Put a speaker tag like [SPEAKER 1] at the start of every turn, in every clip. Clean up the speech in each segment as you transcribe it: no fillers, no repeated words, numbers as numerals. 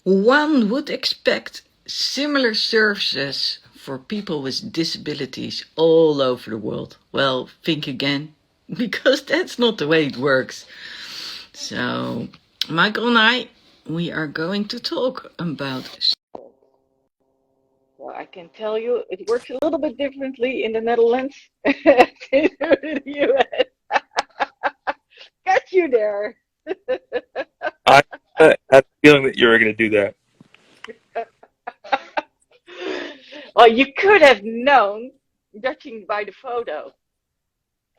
[SPEAKER 1] One would expect similar services for people with disabilities all over the world. Well, think again, because that's not the way it works. So, Michael and I, we are going to talk about. Well, I can tell you it works a little bit differently in the Netherlands than in the US. Got you there.
[SPEAKER 2] I had a feeling that you were going to do that.
[SPEAKER 1] Well, you could have known, judging by the photo.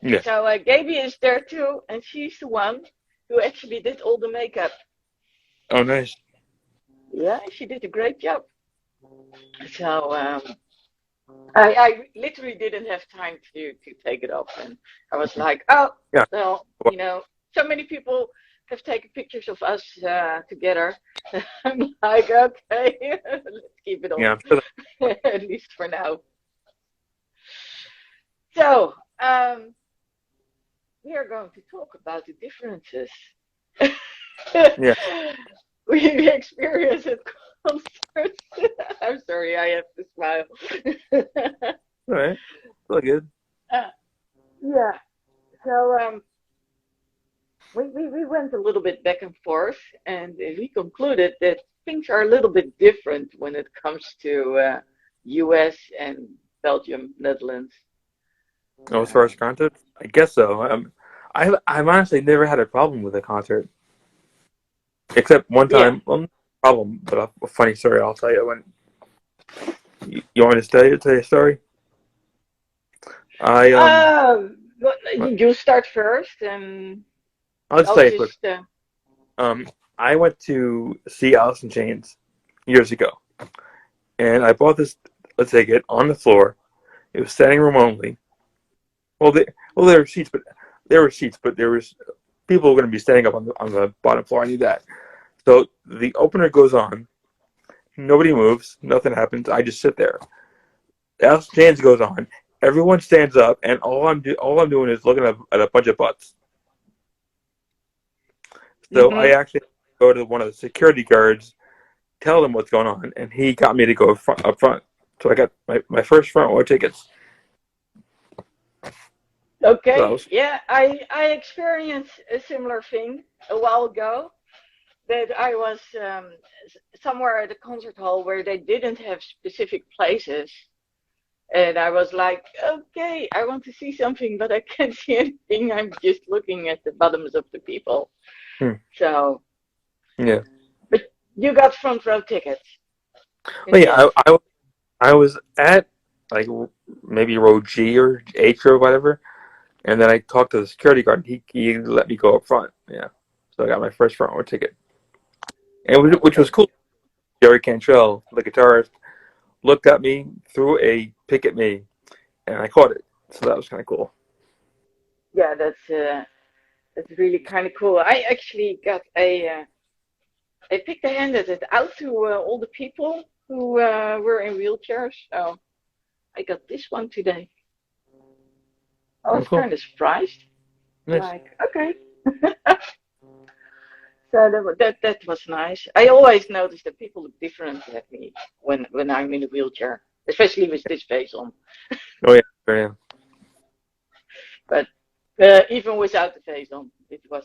[SPEAKER 2] Yeah.
[SPEAKER 1] So Gaby is there too, and she's the one who actually did all the makeup.
[SPEAKER 2] Oh, nice.
[SPEAKER 1] Yeah, she did a great job. So I literally didn't have time to take it off, and I was like, oh,
[SPEAKER 2] Yeah.
[SPEAKER 1] well,
[SPEAKER 2] Well,
[SPEAKER 1] so many people have taken pictures of us together. I'm like, okay, let's keep it
[SPEAKER 2] yeah,
[SPEAKER 1] on,
[SPEAKER 2] I'm sure
[SPEAKER 1] at least for now. So we are going to talk about the differences
[SPEAKER 2] yeah.
[SPEAKER 1] we experience at concerts. I'm sorry, I have to smile.
[SPEAKER 2] All right. All good.
[SPEAKER 1] uh, yeah. So we went a little bit back and forth, and we concluded that things are a little bit different when it comes to U.S. and Belgium, Netherlands.
[SPEAKER 2] Oh, as far as concert, I guess so. I've honestly never had a problem with a concert, except one
[SPEAKER 1] Yeah.
[SPEAKER 2] time. Well, not a problem, but a funny story I'll tell you. When you want me to tell you a story? I
[SPEAKER 1] But you start first, and
[SPEAKER 2] I'll just
[SPEAKER 1] I'll
[SPEAKER 2] tell you quick.
[SPEAKER 1] just.
[SPEAKER 2] Um, I went to see Alice in Chains years ago, and I bought this a ticket on the floor. It was standing room only. Well, there were seats, but there was people were going to be standing up on the bottom floor. I knew that. So the opener goes on. Nobody moves. Nothing happens. I just sit there. Alice in Chains goes on. Everyone stands up, and all I'm doing is looking at a bunch of butts. So I
[SPEAKER 1] Mm-hmm.
[SPEAKER 2] actually go to one of the security guards, tell them what's going on, and he got me to go up front. So I got my first front row tickets. So that
[SPEAKER 1] Okay,
[SPEAKER 2] was
[SPEAKER 1] yeah, I experienced a similar thing a while ago. That I was somewhere at a concert hall where they didn't have specific places, and I was like, okay, I want to see something, but I can't see anything. I'm just looking at the bottoms of the people.
[SPEAKER 2] hmm,
[SPEAKER 1] So,
[SPEAKER 2] yeah.
[SPEAKER 1] but you got front row tickets in
[SPEAKER 2] Well,
[SPEAKER 1] the
[SPEAKER 2] yeah,
[SPEAKER 1] end.
[SPEAKER 2] I was at like maybe row G or H or whatever, and then I talked to the security guard. And he let me go up front. Yeah, so I got my first front row ticket, and which was
[SPEAKER 1] Okay.
[SPEAKER 2] cool. Jerry Cantrell, the guitarist, looked at me, threw a pick at me, and I caught it. So that was kind of cool.
[SPEAKER 1] Yeah, that's really kind of cool. I actually got I picked and handed it out to all the people who were in wheelchairs. So I got this one today. I
[SPEAKER 2] Oh,
[SPEAKER 1] was
[SPEAKER 2] cool.
[SPEAKER 1] kind of surprised.
[SPEAKER 2] Nice.
[SPEAKER 1] Like, okay. So that was nice. I always notice that people look different at me when I'm in a wheelchair, especially with this face on.
[SPEAKER 2] Oh yeah, yeah.
[SPEAKER 1] But even without the face on, it was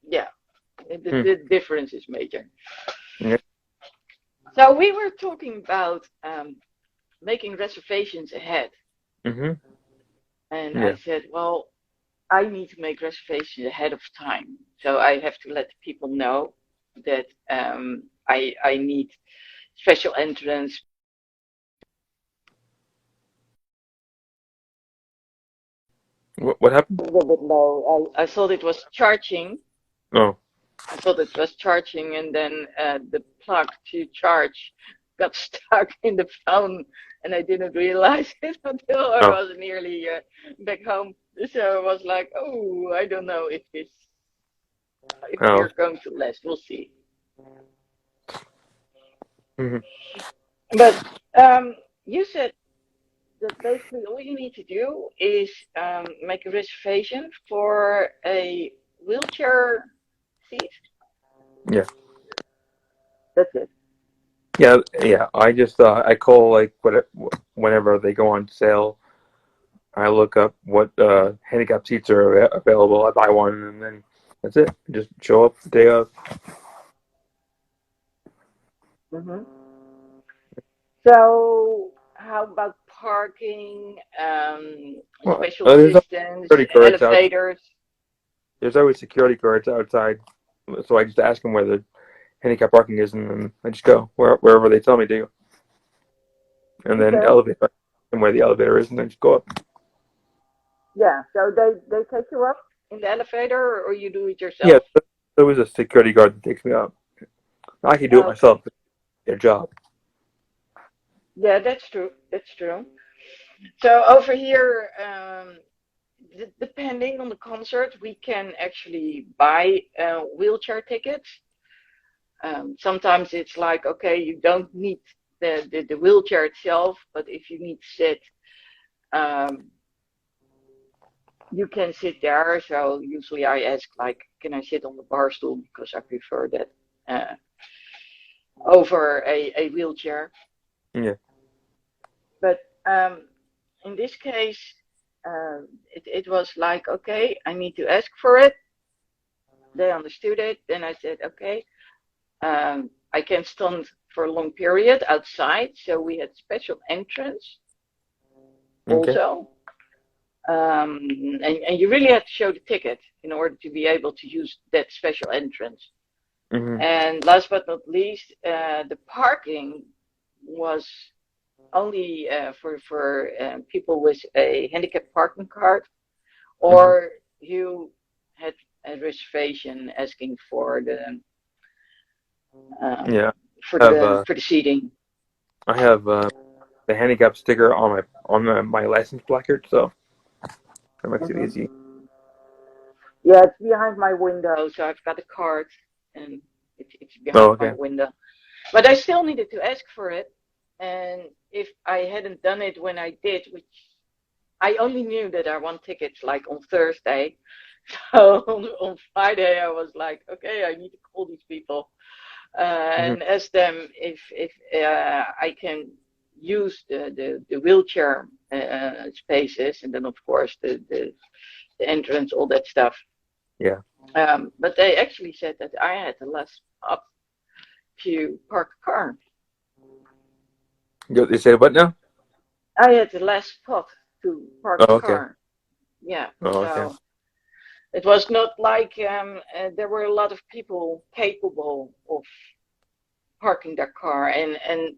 [SPEAKER 1] yeah,
[SPEAKER 2] Hmm.
[SPEAKER 1] the difference is major.
[SPEAKER 2] Yeah.
[SPEAKER 1] So we were talking about making reservations ahead,
[SPEAKER 2] Mhm.
[SPEAKER 1] and I
[SPEAKER 2] Yeah.
[SPEAKER 1] said, well, I need to make reservations ahead of time. So I have to let people know that I need special entrance.
[SPEAKER 2] What happened?
[SPEAKER 1] A little bit low. I thought it was charging.
[SPEAKER 2] Oh.
[SPEAKER 1] I thought it was charging, and then the plug to charge got stuck in the phone, and I didn't realize it until I
[SPEAKER 2] Oh.
[SPEAKER 1] was nearly back home. So I was like, oh, I don't know if
[SPEAKER 2] Oh.
[SPEAKER 1] we're going to last. We'll see.
[SPEAKER 2] Mhm.
[SPEAKER 1] But you said that basically all you need to do is make a reservation for a wheelchair seat.
[SPEAKER 2] Yeah.
[SPEAKER 3] That's it.
[SPEAKER 2] Yeah, yeah. I just I call like whenever they go on sale. I look up what handicap seats are available. I buy one, and then that's it. Just show up the day of.
[SPEAKER 3] Hmm. So, how about parking,
[SPEAKER 2] Well,
[SPEAKER 3] special
[SPEAKER 2] there's always
[SPEAKER 3] assistance,
[SPEAKER 2] security guards out.
[SPEAKER 3] elevators?
[SPEAKER 2] There's always security guards outside, so I just ask them where the handicap parking is, and then I just go wherever they tell me to, and then
[SPEAKER 3] Okay.
[SPEAKER 2] elevator and where the elevator is, and then just go up.
[SPEAKER 3] Yeah. So they take you up in the elevator, or you do it
[SPEAKER 2] Yeah,
[SPEAKER 3] yourself?
[SPEAKER 2] there was a security guard that takes me up. I can do it
[SPEAKER 3] Okay.
[SPEAKER 2] myself. It's their job.
[SPEAKER 3] Yeah, that's true. That's true. So over here, depending on the concert, we can actually buy wheelchair tickets. Sometimes it's like, okay, you don't need the wheelchair itself, but if you need to sit, um, you can sit there. So usually I ask, like, can I sit on the bar stool because I prefer that over a wheelchair.
[SPEAKER 2] Yeah.
[SPEAKER 3] But in this case, it was like, okay, I need to ask for it. They understood it. Then I said, okay, I can stand for a long period outside. So we had special entrance
[SPEAKER 2] Okay.
[SPEAKER 3] also. And you really had to show the ticket in order to be able to use that special entrance.
[SPEAKER 2] Mhm.
[SPEAKER 3] And last but not least, the parking was only for people with a handicap parking card,
[SPEAKER 2] Mhm.
[SPEAKER 3] or you had a reservation asking um,
[SPEAKER 2] Yeah.
[SPEAKER 3] for
[SPEAKER 2] I have
[SPEAKER 3] the seating.
[SPEAKER 2] I have the handicap sticker on my license placard, so that makes it easy.
[SPEAKER 3] Hmm. Yeah, it's behind my window, so I've got a card, and it's
[SPEAKER 2] Oh,
[SPEAKER 3] behind my
[SPEAKER 2] okay.
[SPEAKER 3] window. But I still needed to ask for it, and if I hadn't done it when I did, which I only knew that I won tickets like on Thursday, so on Friday I was like, okay, I need to call these people
[SPEAKER 2] Mhm.
[SPEAKER 3] and ask them if I can use the wheelchair spaces, and then of course the entrance, all that stuff.
[SPEAKER 2] Yeah.
[SPEAKER 3] But they actually said that I had the last spot to park a car.
[SPEAKER 2] They say what now?
[SPEAKER 3] I had the last spot to park a
[SPEAKER 2] Oh, okay.
[SPEAKER 3] car. Yeah,
[SPEAKER 2] Oh, okay.
[SPEAKER 3] so it was not like there were a lot of people capable of parking their car, and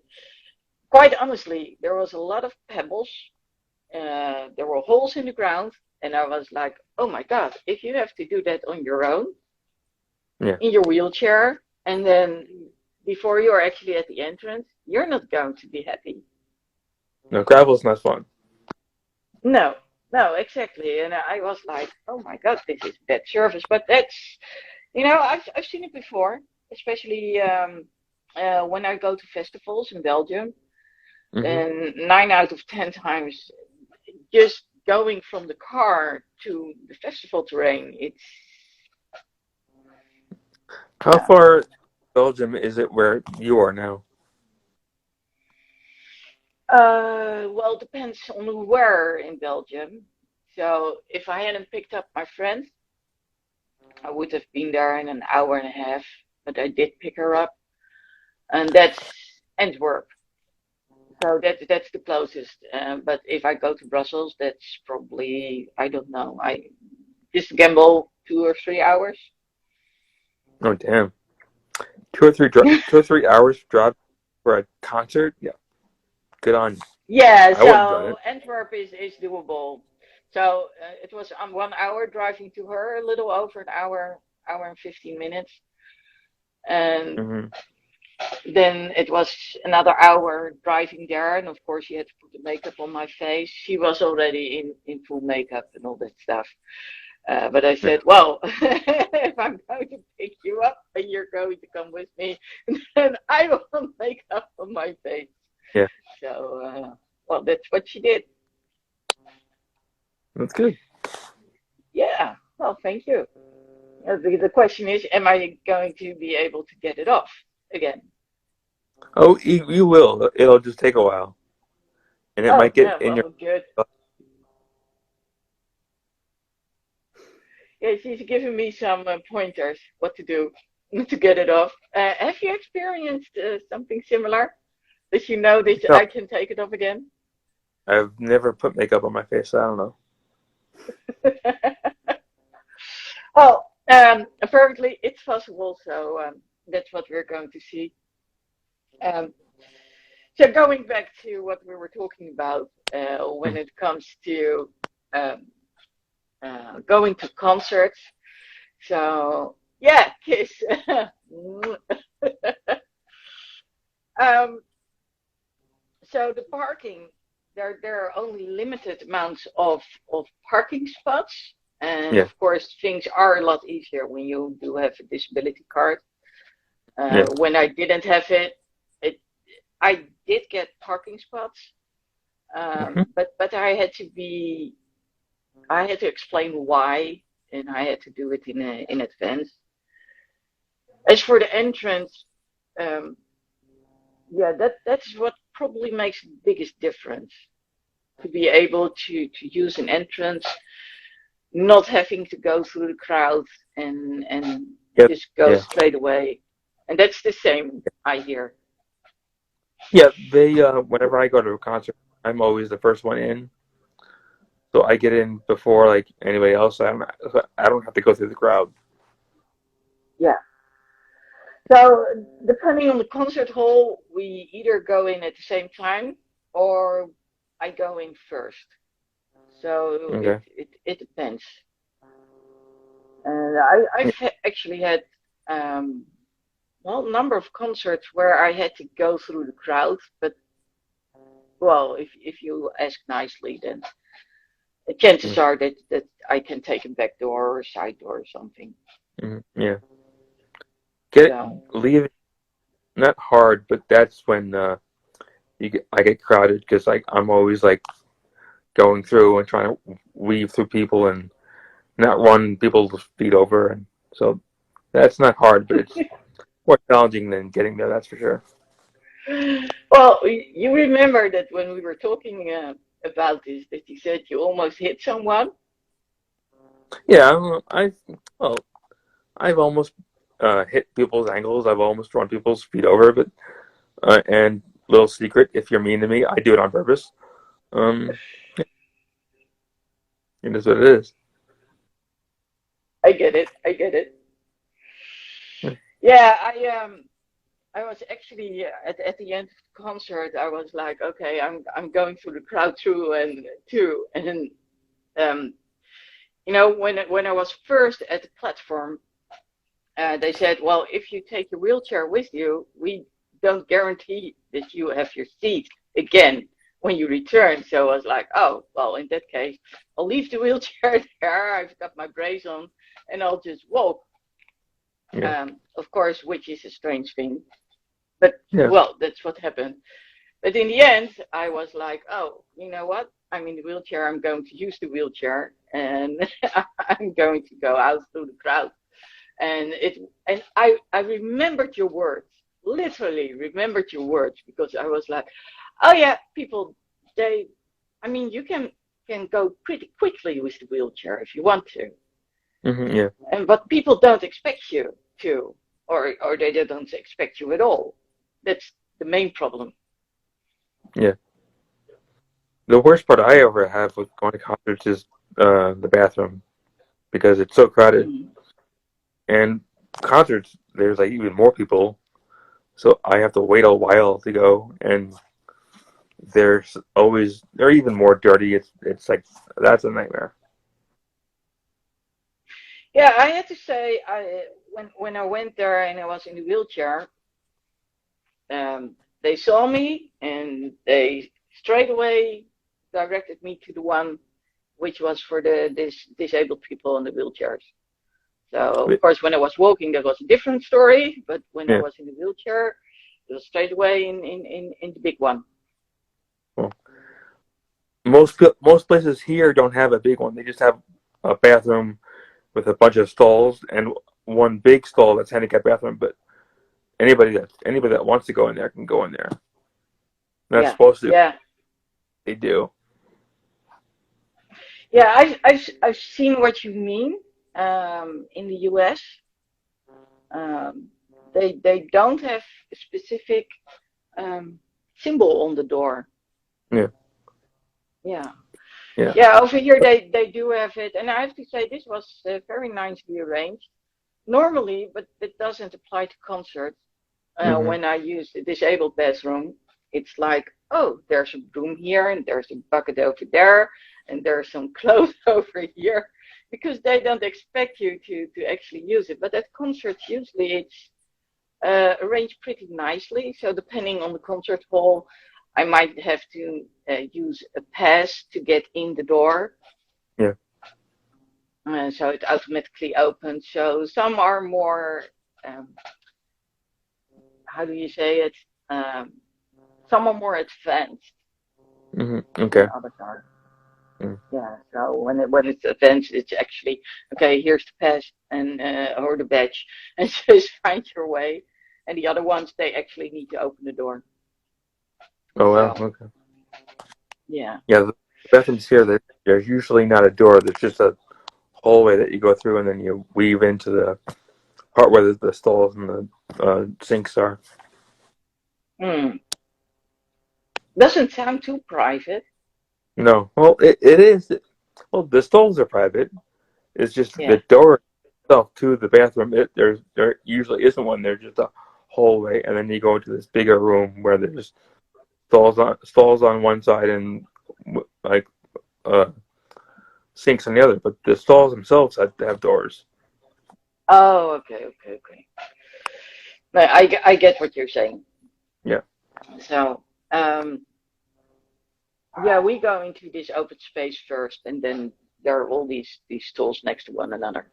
[SPEAKER 3] quite honestly, there was a lot of pebbles. There were holes in the ground, and I was like, oh my god, if you have to do that on your own
[SPEAKER 2] Yeah.
[SPEAKER 3] in your wheelchair, and then before you're actually at the entrance, you're not going to be happy.
[SPEAKER 2] No, gravel's not fun.
[SPEAKER 3] No, no, exactly. And I was like, oh my god, this is bad service. But that's, I've seen it before, especially when I go to festivals in Belgium.
[SPEAKER 2] Mhm.
[SPEAKER 3] And 9 out of 10 times, just going from the car to the festival terrain, it's
[SPEAKER 2] How
[SPEAKER 3] uh,
[SPEAKER 2] far Belgium is it where you are now?
[SPEAKER 3] well, it depends on where in Belgium. So if I hadn't picked up my friend, I would have been there in an hour and a half. But I did pick her up, and that's Antwerp. So that's the closest. But if I go to Brussels, that's probably, I don't know. I just gamble 2 or 3 hours.
[SPEAKER 2] Oh, damn. 2 or 3 hours drive for a concert? Yeah. Good on you.
[SPEAKER 3] Yeah,
[SPEAKER 2] I wouldn't done
[SPEAKER 3] so
[SPEAKER 2] it.
[SPEAKER 3] Antwerp is doable. So it was 1 hour driving to her, a little over an hour, hour and 15 minutes. And
[SPEAKER 2] Mhm.
[SPEAKER 3] then it was another hour driving there. And of course, she had to put the makeup on my face. She was already in full makeup and all that stuff. But I
[SPEAKER 2] Yeah.
[SPEAKER 3] said, well, if I'm going to pick you up and you're going to come with me, then I will make up on my face.
[SPEAKER 2] Yeah.
[SPEAKER 3] So, well, that's what she did.
[SPEAKER 2] That's good.
[SPEAKER 3] Yeah, well, thank you. The question is, am I going to be able to get it off again?
[SPEAKER 2] Oh, you will. It'll just take a while, and it
[SPEAKER 3] Oh,
[SPEAKER 2] might get
[SPEAKER 3] yeah,
[SPEAKER 2] in your.
[SPEAKER 3] well, good. Yeah, she's giving me some pointers what to do to get it off. Have you experienced something similar? That you know that
[SPEAKER 2] No,
[SPEAKER 3] I can take it off again?
[SPEAKER 2] I've never put makeup on my face, so I don't know.
[SPEAKER 3] Well, apparently it's possible, so that's what we're going to see. Um, so going back to what we were talking about when
[SPEAKER 2] Mm.
[SPEAKER 3] it comes to um, going to concerts. So yeah, Kiss. um, so the parking, there are only limited amounts of parking spots, and
[SPEAKER 2] Yeah,
[SPEAKER 3] of course things are a lot easier when you do have a disability card.
[SPEAKER 2] yeah.
[SPEAKER 3] When I didn't have it, it I did get parking spots,
[SPEAKER 2] Hmm.
[SPEAKER 3] but I had to explain why, and I had to do it in advance. As for the entrance, um, yeah, that's what probably makes the biggest difference. To be able to use an entrance, not having to go through the crowd and
[SPEAKER 2] Yeah,
[SPEAKER 3] just go
[SPEAKER 2] yeah,
[SPEAKER 3] straight away. And that's the same I hear.
[SPEAKER 2] yeah. They whenever I go to a concert, I'm always the first one in, so I get in before like anybody else. I don't have to go through the crowd.
[SPEAKER 3] Yeah. So depending on the concert hall, we either go in at the same time or I go in first. So
[SPEAKER 2] Okay.
[SPEAKER 3] it depends. And
[SPEAKER 2] Yeah,
[SPEAKER 3] actually had um, well, a number of concerts where I had to go through the crowd, but well, if you ask nicely, then the chances
[SPEAKER 2] mm,
[SPEAKER 3] are that I can take a back door or a side door or something.
[SPEAKER 2] yeah. Get
[SPEAKER 3] So
[SPEAKER 2] leave not hard, but that's when I get crowded because like I'm always like going through and trying to weave through people and not run people's feet over, and so that's not hard, but it's more challenging than getting there. That's for sure.
[SPEAKER 3] well, you remember that when we were talking about this, that you said you almost hit someone.
[SPEAKER 2] Yeah, well, I've almost hit people's ankles. I've almost run people's feet over, but and little secret, if you're mean to me, I do it on purpose. Um, it is what it is.
[SPEAKER 3] I get it. I get it.
[SPEAKER 2] Yeah.
[SPEAKER 3] Yeah, I was actually at the end of the concert. I was like, okay, I'm going through the crowd too, and then um, when I was first at the platform, they said, well, if you take your wheelchair with you, we don't guarantee that you have your seat again when you return. So I was like, oh, well, in that case, I'll leave the wheelchair there. I've got my brace on, and I'll just walk.
[SPEAKER 2] Yeah.
[SPEAKER 3] Of course, which is a strange thing, but
[SPEAKER 2] Yeah.
[SPEAKER 3] well, that's what happened. But in the end, I was like, oh, you know what? I'm in the wheelchair. I'm going to use the wheelchair, and I'm going to go out through the crowd. And I remembered your words, literally remembered your words, because I was like, oh yeah, people, they, I mean, you can go pretty quickly with the wheelchair if you want to,
[SPEAKER 2] Yeah.
[SPEAKER 3] and but people don't expect you to, or they don't expect you at all. That's the main problem.
[SPEAKER 2] Yeah. The worst part I ever have with going to concerts is the bathroom because it's so crowded.
[SPEAKER 3] Mm.
[SPEAKER 2] And concerts, there's like even more people, so I have to wait a while to go, and they're even more dirty. It's like that's a nightmare.
[SPEAKER 3] Yeah, I had to say, when I went there and I was in the wheelchair, they saw me and they straight away directed me to the one which was for the disabled people in the wheelchairs. So of
[SPEAKER 2] But,
[SPEAKER 3] course, when I was walking, that was a different story. But when I
[SPEAKER 2] yeah.
[SPEAKER 3] was in the wheelchair, it was straight away in the big one.
[SPEAKER 2] Well, most places here don't have a big one. They just have a bathroom with a bunch of stalls and one big stall that's handicap bathroom. But anybody that wants to go in there can go in there. Not
[SPEAKER 3] Yeah,
[SPEAKER 2] supposed to.
[SPEAKER 3] yeah,
[SPEAKER 2] They do.
[SPEAKER 3] yeah. I've seen what you mean. In the US, um, they don't have a specific um, symbol on the door.
[SPEAKER 2] Yeah,
[SPEAKER 3] Yeah,
[SPEAKER 2] yeah.
[SPEAKER 3] yeah. Over here they do have it, and I have to say this was very nicely arranged. Normally, but it doesn't apply to concerts.
[SPEAKER 2] Mhm.
[SPEAKER 3] When I use the disabled bathroom, it's like, oh, there's a broom here, and there's a bucket over there, and there's some clothes over here, because they don't expect you to actually use it. But at concerts, usually it's arranged pretty nicely. So depending on the concert hall, I might have to use a pass to get in the door.
[SPEAKER 2] Yeah.
[SPEAKER 3] So it automatically opens. So some are more, um, how do you say it? Um, some are more advanced
[SPEAKER 2] Mhm.
[SPEAKER 3] than
[SPEAKER 2] Okay.
[SPEAKER 3] others are.
[SPEAKER 2] Mm.
[SPEAKER 3] Yeah. So when it's advanced, it's actually okay. Here's the pass and or the badge, and just find your way. And the other ones, they actually need to open the door.
[SPEAKER 2] Oh well.
[SPEAKER 3] So
[SPEAKER 2] Okay.
[SPEAKER 3] yeah.
[SPEAKER 2] Yeah. The bathrooms here, there's usually not a door. There's just a hallway that you go through, and then you weave into the part where the stalls and the sinks are.
[SPEAKER 3] Hmm. Doesn't sound too private.
[SPEAKER 2] No. Well, it is. Well, the stalls are private. It's just the
[SPEAKER 3] Yeah.
[SPEAKER 2] door itself to the bathroom. There usually isn't one. There's just a hallway, and then you go into this bigger room where there's stalls on one side and like uh, sinks on the other. But the stalls themselves have doors.
[SPEAKER 3] Oh, okay, okay, okay. No, I get what you're saying.
[SPEAKER 2] Yeah.
[SPEAKER 3] So, yeah, we go into this open space first, and then there are all these stalls next to one another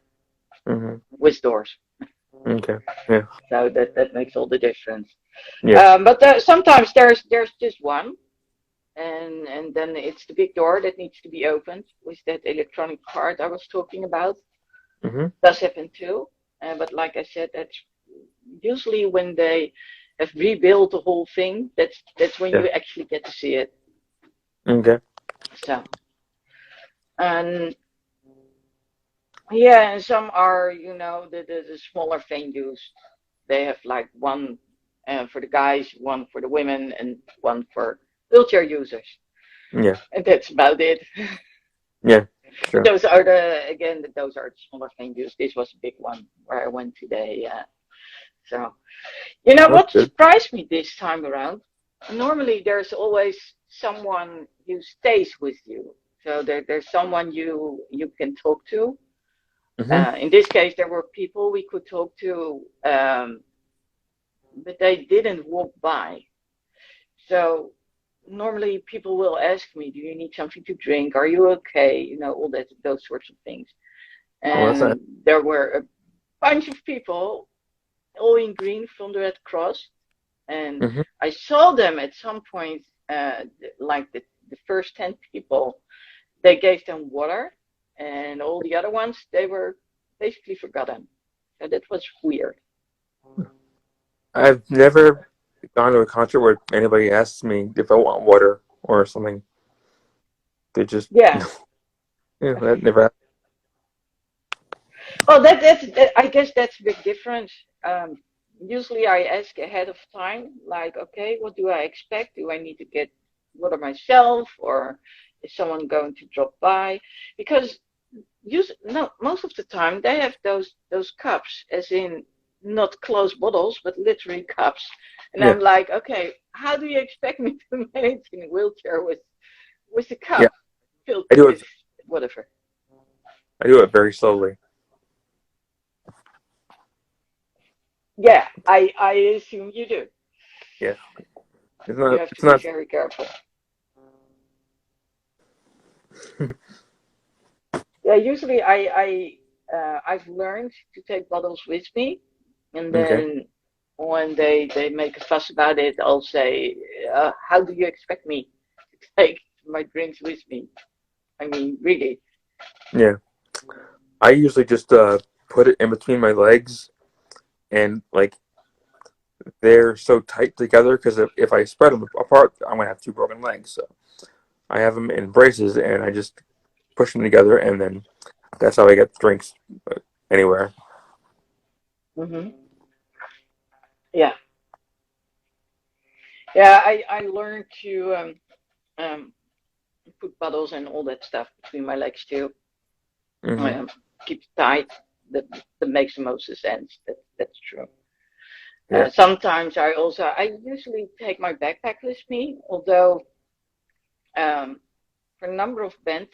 [SPEAKER 2] Hmm.
[SPEAKER 3] with doors.
[SPEAKER 2] Okay. Yeah.
[SPEAKER 3] So that makes all the difference.
[SPEAKER 2] Yeah.
[SPEAKER 3] But sometimes there's just one, and then it's the big door that needs to be opened with that electronic card I was talking about.
[SPEAKER 2] Hmm.
[SPEAKER 3] Does happen too. But like I said, that's usually when they have rebuilt the whole thing. That's when
[SPEAKER 2] Yeah.
[SPEAKER 3] you actually get to see it.
[SPEAKER 2] Okay.
[SPEAKER 3] So, and yeah, and some are, the smaller venues. They have like one for the guys, one for the women, and one for wheelchair users.
[SPEAKER 2] Yeah.
[SPEAKER 3] And that's about it.
[SPEAKER 2] Yeah.
[SPEAKER 3] But
[SPEAKER 2] Sure.
[SPEAKER 3] those are the smaller venues. This was a big one where I went today. So,
[SPEAKER 2] That's
[SPEAKER 3] what
[SPEAKER 2] good.
[SPEAKER 3] surprised me this time around? Normally, there's always someone who stays with you. So there's someone you can talk to.
[SPEAKER 2] Hmm.
[SPEAKER 3] In this case, there were people we could talk to, but they didn't walk by. So normally people will ask me, "Do you need something to drink? Are you okay?" All those sorts of things.
[SPEAKER 2] Oh, that's nice.
[SPEAKER 3] And there were a bunch of people, all in green from the Red Cross, and
[SPEAKER 2] Hmm.
[SPEAKER 3] I saw them at some point, like the first 10 people, they gave them water, and all the other ones, they were basically forgotten. So that was weird.
[SPEAKER 2] I've never gone to a concert where anybody asks me if I want water or something. They just,
[SPEAKER 3] Yeah.
[SPEAKER 2] yeah, that never happened.
[SPEAKER 3] Well, I guess that's a big difference. Usually I ask ahead of time, like, okay, what do I expect? Do I need to get water myself, or is someone going to drop by? Because no, most of the time they have those cups, as in not closed bottles, but literally cups. And
[SPEAKER 2] Yeah.
[SPEAKER 3] I'm like, okay, how do you expect me to manage in a wheelchair with a
[SPEAKER 2] Yeah.
[SPEAKER 3] cup filled
[SPEAKER 2] I do it.
[SPEAKER 3] with whatever?
[SPEAKER 2] I do it very slowly.
[SPEAKER 3] Yeah, I assume you do.
[SPEAKER 2] Yeah. It's
[SPEAKER 3] You
[SPEAKER 2] not.
[SPEAKER 3] have to
[SPEAKER 2] It's
[SPEAKER 3] be
[SPEAKER 2] not.
[SPEAKER 3] very careful. Yeah, usually I've learned to take bottles with me, and
[SPEAKER 2] Okay.
[SPEAKER 3] then when they make a fuss about it, I'll say, "How do you expect me to take my drinks with me? I mean, really."
[SPEAKER 2] Yeah. I usually just put it in between my legs and like they're so tight together because if I spread them apart, I'm gonna have two broken legs. So I have them in braces, and I just push them together, and then that's how I get drinks anywhere.
[SPEAKER 3] Mhm. Yeah. Yeah. I learned to um put bottles and all that stuff between my legs too.
[SPEAKER 2] Hmm.
[SPEAKER 3] Um, keep it tight. That that makes the most sense. That's true.
[SPEAKER 2] Yeah.
[SPEAKER 3] Sometimes I usually take my backpack with me, although um, for a number of bands,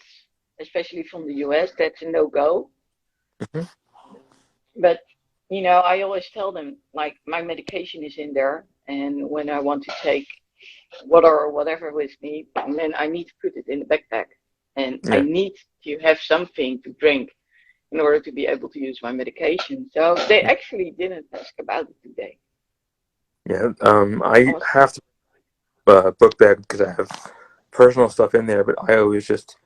[SPEAKER 3] especially from the US, that's a no go.
[SPEAKER 2] Hmm.
[SPEAKER 3] But I always tell them like my medication is in there, and when I want to take water or whatever with me, and then I need to put it in the backpack, and I
[SPEAKER 2] Yeah.
[SPEAKER 3] need to have something to drink in order to be able to use my medication. So they actually didn't ask about it today.
[SPEAKER 2] Yeah.
[SPEAKER 3] I
[SPEAKER 2] I
[SPEAKER 3] was,
[SPEAKER 2] have to book bag because I have personal stuff in there, but I always just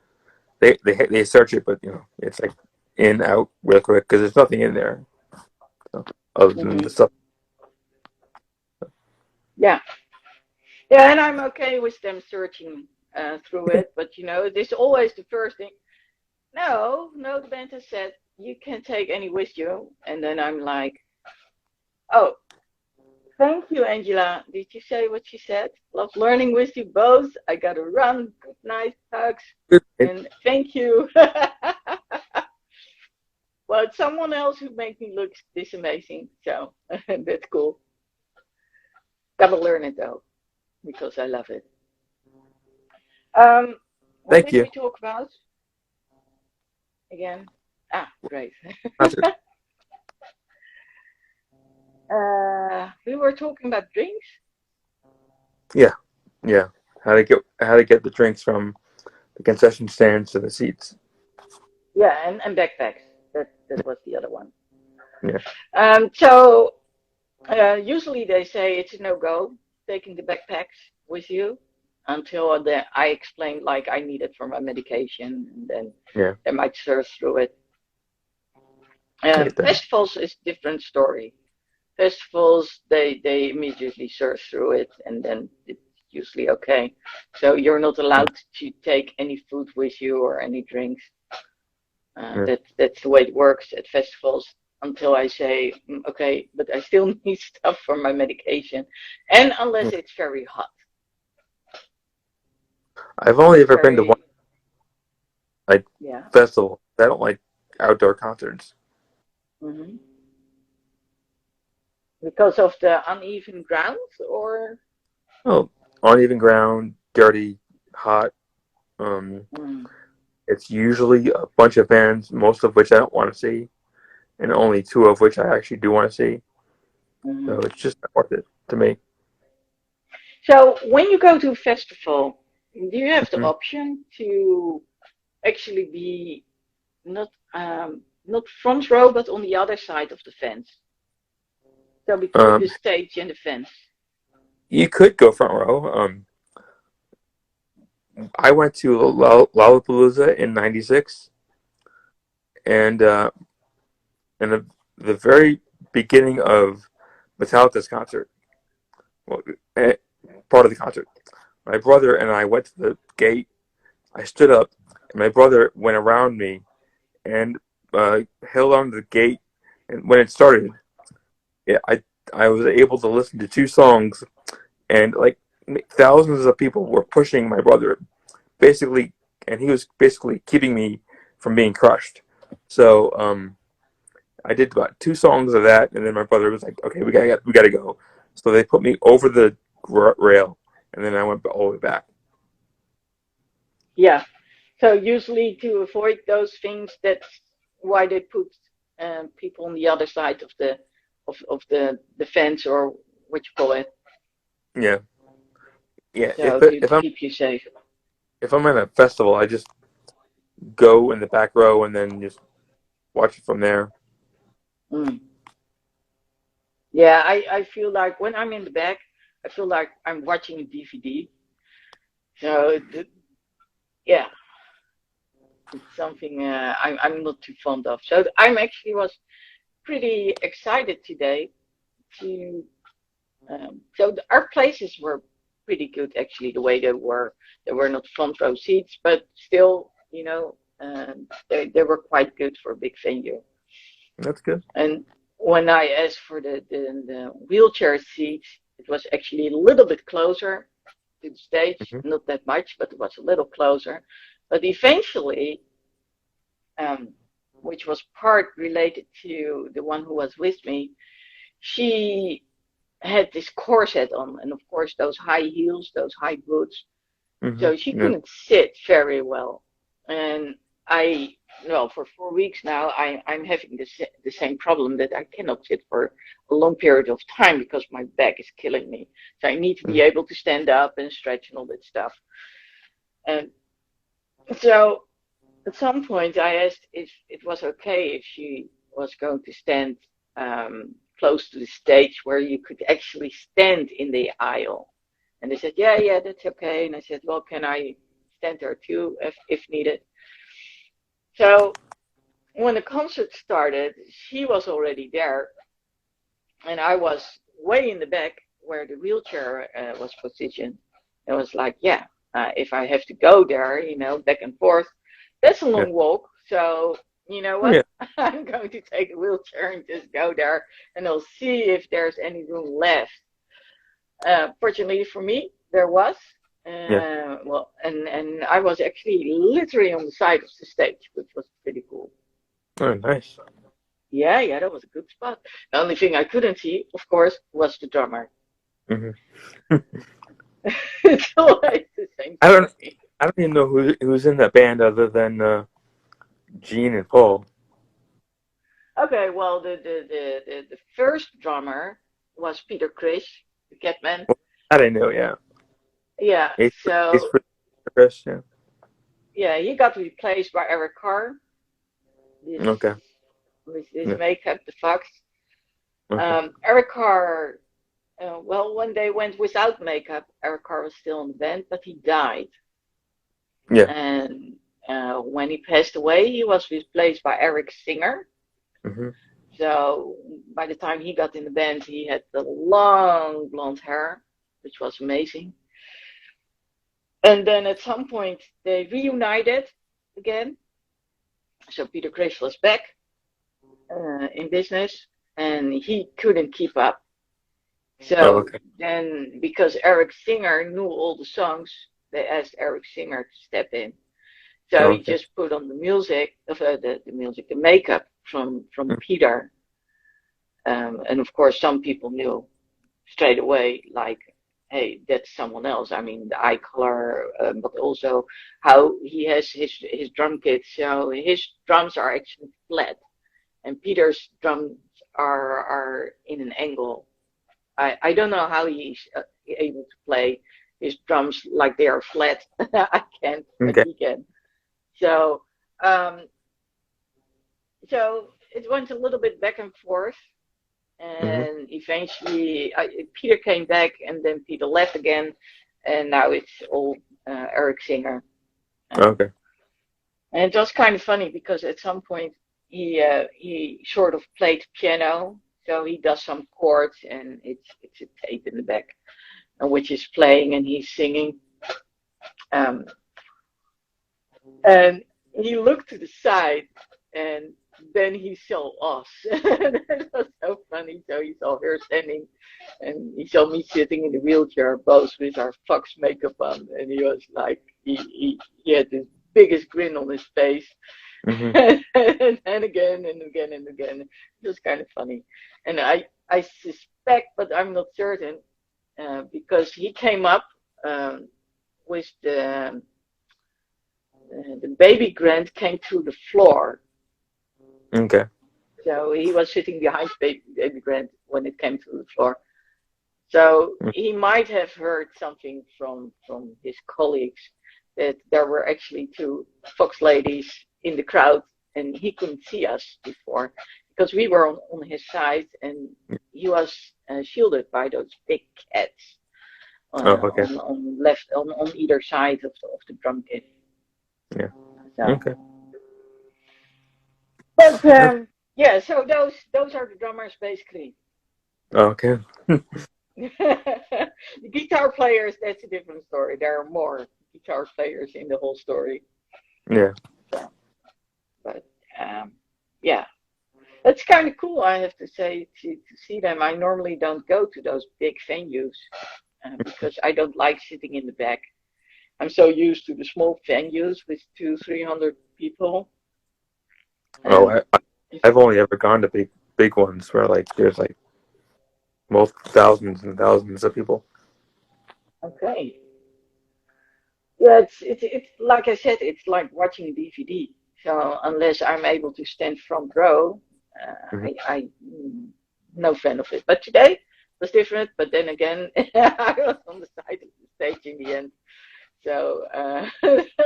[SPEAKER 2] they search it, but it's like in out real quick because there's nothing in there, so, other than the
[SPEAKER 3] hmm
[SPEAKER 2] stuff.
[SPEAKER 3] yeah, yeah, and I'm okay with them searching through it, but there's always the first thing. No, no, the band has said you can take any with you, and then I'm like, oh, thank you, Angela. Did you say what she said? Love learning with you both. I gotta run. Good night, hugs, and thank you. Well, it's someone else who made me look this amazing, so that's cool. Gotta learn it though, because I love it. Um, what
[SPEAKER 2] Thank
[SPEAKER 3] did
[SPEAKER 2] you.
[SPEAKER 3] we talk about again? Ah, great.
[SPEAKER 2] Concert.
[SPEAKER 3] We were talking about drinks.
[SPEAKER 2] Yeah, yeah. How to get the drinks from the concession stands to the seats.
[SPEAKER 3] Yeah, and backpacks. That was the other one.
[SPEAKER 2] Yeah.
[SPEAKER 3] So usually they say it's a no go taking the backpacks with you until I explain like I need it for my medication, and then
[SPEAKER 2] Yeah.
[SPEAKER 3] they might search through it.
[SPEAKER 2] I get that.
[SPEAKER 3] Festivals is different story. Festivals they immediately search through it, and then it's usually okay. So you're not allowed to take any food with you or any drinks.
[SPEAKER 2] Yeah.
[SPEAKER 3] That's the way it works at festivals until I say, okay, but I still need stuff for my medication, and
[SPEAKER 2] Yeah.
[SPEAKER 3] unless it's very hot.
[SPEAKER 2] I've
[SPEAKER 3] If
[SPEAKER 2] only
[SPEAKER 3] it's
[SPEAKER 2] ever been to one
[SPEAKER 3] very,
[SPEAKER 2] like
[SPEAKER 3] yeah.
[SPEAKER 2] festival. I don't like outdoor concerts.
[SPEAKER 3] hmm Because of the uneven ground, or
[SPEAKER 2] Oh, uneven ground, dirty, hot. Um,
[SPEAKER 3] mm,
[SPEAKER 2] it's usually a bunch of bands, most of which I don't want to see, and only two of which I actually do want to see. So
[SPEAKER 3] hmm
[SPEAKER 2] it's just not worth it to me.
[SPEAKER 3] So when you go to a festival, do you have the
[SPEAKER 2] Hmm.
[SPEAKER 3] option to actually be not front row, but on the other side of the fence? So between
[SPEAKER 2] Um,
[SPEAKER 3] the stage and the fence.
[SPEAKER 2] you could go front row. I went to Lollapalooza in '96, and in the very beginning of Metallica's concert, well, eh, part of the concert, my brother and I went to the gate. I stood up, and my brother went around me and held onto the gate. And when it started, yeah, I was able to listen to two songs, and like thousands of people were pushing my brother, basically, and he was basically keeping me from being crushed. So I did about two songs of that, and then my brother was like, "Okay, we gotta go." So they put me over the rail, and then I went all the way back.
[SPEAKER 3] Yeah. So usually to avoid those things, that's why they put people on the other side of the fence, or what you call it,
[SPEAKER 2] Yeah, yeah. If
[SPEAKER 3] so to
[SPEAKER 2] if I'm
[SPEAKER 3] keep you safe.
[SPEAKER 2] if I'm at a festival, I just go in the back row and then just watch it from there.
[SPEAKER 3] Mm. Yeah, I feel like when I'm in the back, I feel like I'm watching a DVD. So yeah, it's something I'm not too fond of. So I'm actually was pretty excited today to So our places were pretty good actually, the way they were. They were not front row seats, but still, they were quite good for a big venue.
[SPEAKER 2] That's good.
[SPEAKER 3] And when I asked for the wheelchair seat, it was actually a little bit closer to the stage,
[SPEAKER 2] Hmm.
[SPEAKER 3] not that much, but it was a little closer. But eventually, um, which was part related to the one who was with me, she had this corset on, and of course those high heels, those high boots,
[SPEAKER 2] Hmm.
[SPEAKER 3] so she
[SPEAKER 2] Yeah.
[SPEAKER 3] couldn't sit very well. And I, well, for 4 weeks now, I'm having the same problem that I cannot sit for a long period of time because my back is killing me. So I need to be
[SPEAKER 2] Mm.
[SPEAKER 3] able to stand up and stretch and all that stuff. And so at some point, I asked if it was okay if she was going to stand close to the stage where you could actually stand in the aisle. And they said, yeah, yeah, that's okay. And I said, well, can I stand there too if needed? So when the concert started, she was already there, and I was way in the back where the wheelchair was positioned. It was like, yeah, if I have to go there, back and forth, that's a
[SPEAKER 2] Yeah.
[SPEAKER 3] long walk. So, you know
[SPEAKER 2] Oh,
[SPEAKER 3] what?
[SPEAKER 2] yeah.
[SPEAKER 3] I'm going to take a wheelchair and just go there, and I'll see if there's any room left. Fortunately for me, there was.
[SPEAKER 2] Yeah.
[SPEAKER 3] Well, and I was actually literally on the side of the stage, which was pretty cool.
[SPEAKER 2] Oh, nice.
[SPEAKER 3] Yeah, yeah, that was a good spot. The only thing I couldn't see, of course, was the drummer.
[SPEAKER 2] Hmm.
[SPEAKER 3] It's always the same
[SPEAKER 2] I don't.
[SPEAKER 3] story.
[SPEAKER 2] I don't even know who's in that band other than Gene and Paul.
[SPEAKER 3] Okay, well, the first drummer was Peter Chris, the Catman.
[SPEAKER 2] Well, that I know. Yeah.
[SPEAKER 3] Yeah,
[SPEAKER 2] Ace
[SPEAKER 3] so
[SPEAKER 2] for Chris. Yeah.
[SPEAKER 3] yeah, he got replaced by Eric Carr, this
[SPEAKER 2] Okay.
[SPEAKER 3] with his
[SPEAKER 2] Yeah.
[SPEAKER 3] makeup, the Fox.
[SPEAKER 2] Okay.
[SPEAKER 3] Eric Carr, well, when they went without makeup, Eric Carr was still in the band, but he died.
[SPEAKER 2] Yeah.
[SPEAKER 3] And when he passed away, he was replaced by Eric Singer.
[SPEAKER 2] Hmm.
[SPEAKER 3] So by the time he got in the band, he had the long blonde hair, which was amazing. And then at some point, they reunited again. So Peter Chris was back in business, and he couldn't keep up.
[SPEAKER 2] Oh,
[SPEAKER 3] So
[SPEAKER 2] okay.
[SPEAKER 3] then, because Eric Singer knew all the songs, they asked Eric Singer to step in. So
[SPEAKER 2] Oh,
[SPEAKER 3] he
[SPEAKER 2] okay.
[SPEAKER 3] just put on the music, the makeup from
[SPEAKER 2] Mm.
[SPEAKER 3] Peter, and of course some people knew straight away, like, hey, that's someone else. I mean, the eye color, but also how he has his drum kit. So his drums are actually flat, and Peter's drums are in an angle. I don't know how he's able to play his drums like they are flat. I can't, but
[SPEAKER 2] Okay.
[SPEAKER 3] he can. So um, so it went a little bit back and forth,
[SPEAKER 2] Hmm.
[SPEAKER 3] and eventually Peter came back, and then Peter left again, and now it's all Eric Singer. Um,
[SPEAKER 2] Okay.
[SPEAKER 3] and it was kind of funny because at some point he sort of played piano, so he does some chords, and it's a tape in the back, which is playing, and he's singing. Um, And he looked to the side, and then he saw us. That was so funny. So he saw her standing, and he saw me sitting in the wheelchair, both with our Fox makeup on. And he was like, he had this biggest grin on his face.
[SPEAKER 2] Hmm.
[SPEAKER 3] And again and again and again. It was kind of funny. And I suspect, but I'm not certain, because he came up with the baby Grant came through the floor.
[SPEAKER 2] Okay.
[SPEAKER 3] So he was sitting behind baby Grant when it came through the floor. So
[SPEAKER 2] Mm.
[SPEAKER 3] he might have heard something from his colleagues that there were actually two fox ladies in the crowd, and he couldn't see us before because we were on his side, and he was shielded by those big cats
[SPEAKER 2] Oh, okay.
[SPEAKER 3] on either side of the drum kit.
[SPEAKER 2] Yeah.
[SPEAKER 3] So,
[SPEAKER 2] Okay.
[SPEAKER 3] but
[SPEAKER 2] Okay.
[SPEAKER 3] yeah, so those are the drummers basically.
[SPEAKER 2] Okay.
[SPEAKER 3] The guitar players, that's a different story. There are more guitar players in the whole story.
[SPEAKER 2] Yeah.
[SPEAKER 3] So, but um, yeah, that's kind of cool, I have to say, to see them. I normally don't go to those big venues because I don't like sitting in the back. I'm so used to the small venues with 300 people.
[SPEAKER 2] Oh,
[SPEAKER 3] And
[SPEAKER 2] I've only ever gone to big ones where like there's like most thousands and thousands of people.
[SPEAKER 3] okay, yeah, it's like I said, it's like watching a DVD. So unless I'm able to stand front row,
[SPEAKER 2] Hmm.
[SPEAKER 3] no fan of it. But today was different. But then again, I was on the side of the stage in the end. So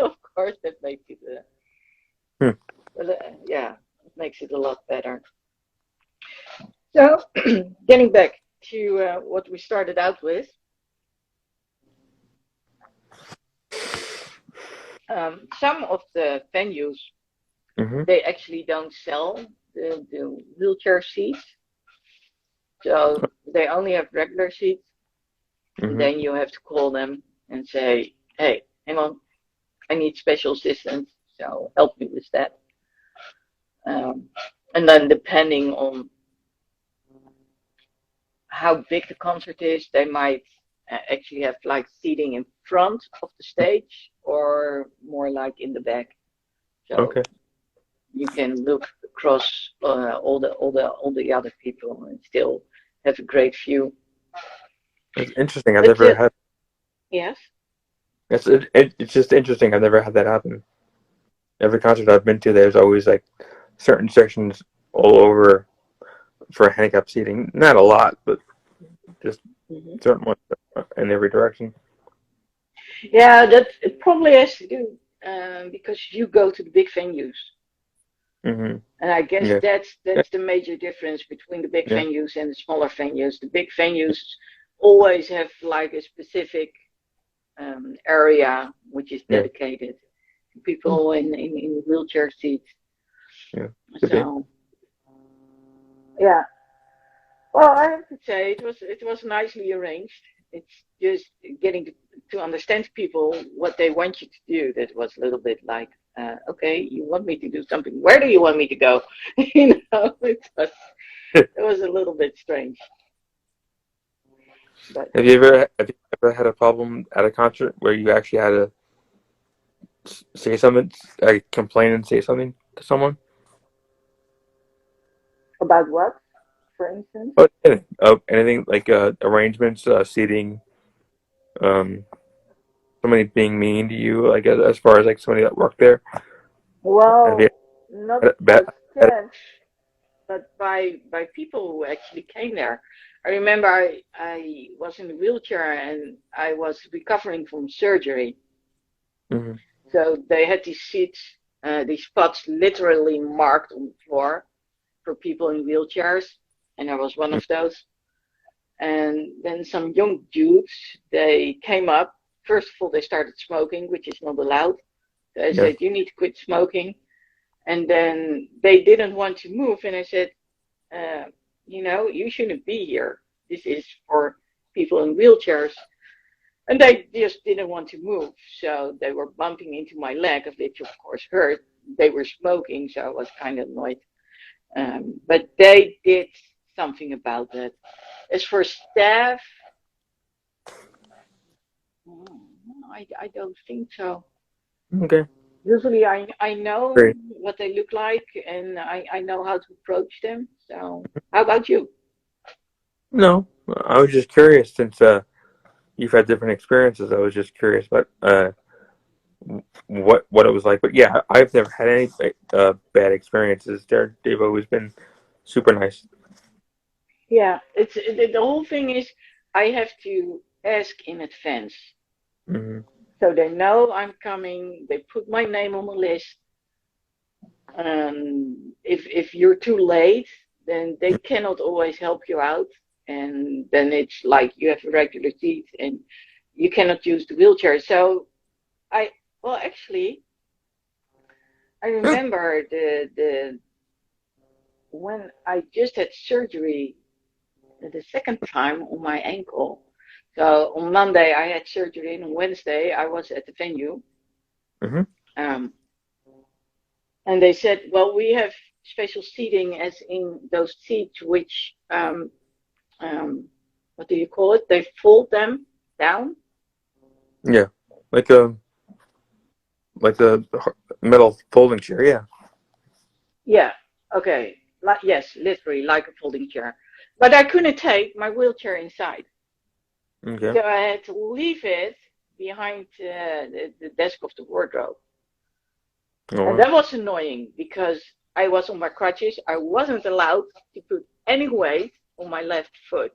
[SPEAKER 3] of course that makes it,
[SPEAKER 2] Hmm.
[SPEAKER 3] yeah, it makes it a lot better. So getting back to what we started out with, some of the venues
[SPEAKER 2] Hmm.
[SPEAKER 3] they actually don't sell the wheelchair seats, so they only have regular seats. And
[SPEAKER 2] Hmm.
[SPEAKER 3] then you have to call them and say, "Hey, hang on, I need special assistance, so help me with that." Um, and then depending on how big the concert is, they might actually have like seating in front of the stage or more like in the back. So
[SPEAKER 2] Okay.
[SPEAKER 3] you can look across all the other people and still have a great view.
[SPEAKER 2] It's interesting. I've
[SPEAKER 3] But
[SPEAKER 2] never had.
[SPEAKER 3] yes,
[SPEAKER 2] It's just interesting. I've never had that happen. Every concert I've been to, there's always like certain sections all over for handicap seating. Not a lot, but just
[SPEAKER 3] hmm,
[SPEAKER 2] certain ones in every direction.
[SPEAKER 3] yeah, that it probably has to do because you go to the big venues.
[SPEAKER 2] Hmm.
[SPEAKER 3] And I guess
[SPEAKER 2] Yeah. Yeah.
[SPEAKER 3] that's the major difference between the big
[SPEAKER 2] Yeah.
[SPEAKER 3] venues and the smaller venues. The big venues always have like a specific area which is
[SPEAKER 2] Yeah.
[SPEAKER 3] dedicated to people in wheelchair seats.
[SPEAKER 2] Yeah. Could be.
[SPEAKER 3] So yeah, well, I have to say it was nicely arranged. It's just getting to understand people what they want you to do. That was a little bit like, okay, you want me to do something. Where do you want me to go? It was a little bit strange, but
[SPEAKER 2] Have you ever had a problem at a concert where you actually had to say something, complain and say something to someone?
[SPEAKER 3] about what, for instance?
[SPEAKER 2] Oh, anything like arrangements, seating, um, somebody being mean to you, like as far as like somebody that worked there. Have you
[SPEAKER 3] Well, not
[SPEAKER 2] had a bad?
[SPEAKER 3] as such, but by people who actually came there. I remember I was in a wheelchair and I was recovering from surgery.
[SPEAKER 2] Mm-hmm.
[SPEAKER 3] So they had these seats, these spots literally marked on the floor for people in wheelchairs, and I was one of those. And then some young dudes, they came up. First of all, they started smoking, which is not allowed. So I
[SPEAKER 2] Yeah.
[SPEAKER 3] said, "You need to quit smoking." And then they didn't want to move, and I said, uh, you shouldn't be here. This is for people in wheelchairs. And they just didn't want to move. So they were bumping into my leg, which of course hurt. They were smoking, so I was kind of annoyed. But they did something about that. As for staff, I don't think so.
[SPEAKER 2] Okay.
[SPEAKER 3] Usually I know
[SPEAKER 2] Great.
[SPEAKER 3] what they look like and I know how to approach them. So how about you?
[SPEAKER 2] No, I was just curious since you've had different experiences. I was just curious about what it was like. But yeah, I've never had any bad experiences. They've always been super nice.
[SPEAKER 3] Yeah, the whole thing is I have to ask in advance.
[SPEAKER 2] Hmm.
[SPEAKER 3] So they know I'm coming, they put my name on the list. If you're too late, then they cannot always help you out. And then it's like you have a regular seat and you cannot use the wheelchair. So I, well, actually, I remember the when I just had surgery the second time on my ankle. So on Monday I had surgery, and on Wednesday I was at the venue.
[SPEAKER 2] Mm-hmm.
[SPEAKER 3] Um, and they said, well, we have special seating, as in those seats which, um, what do you call it? They fold them down.
[SPEAKER 2] Yeah, like a metal folding chair. Yeah.
[SPEAKER 3] Yeah, okay. Like, yes, literally like a folding chair. But I couldn't take my wheelchair inside.
[SPEAKER 2] Okay.
[SPEAKER 3] So I had to leave it behind the desk of the wardrobe.
[SPEAKER 2] Oh,
[SPEAKER 3] And
[SPEAKER 2] wow.
[SPEAKER 3] that was annoying because I was on my crutches. I wasn't allowed to put any weight on my left foot.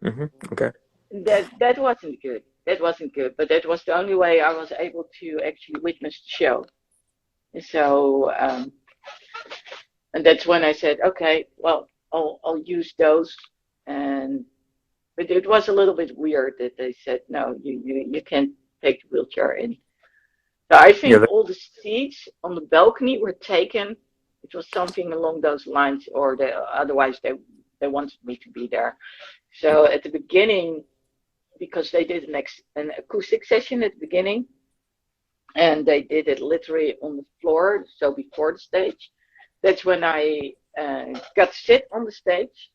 [SPEAKER 2] Mm-hmm. Okay.
[SPEAKER 3] That wasn't good. That wasn't good. But that was the only way I was able to actually witness the show. And so, and that's when I said, okay, well, I'll use those. And but it was a little bit weird that they said, no, you can't take the wheelchair in. So I
[SPEAKER 2] Yeah.
[SPEAKER 3] think all the seats on the balcony were taken. It was something along those lines, or otherwise they wanted me to be there. So at the beginning, because they did an acoustic session at the beginning, and they did it literally on the floor, so before the stage. That's when I got to sit on the stage,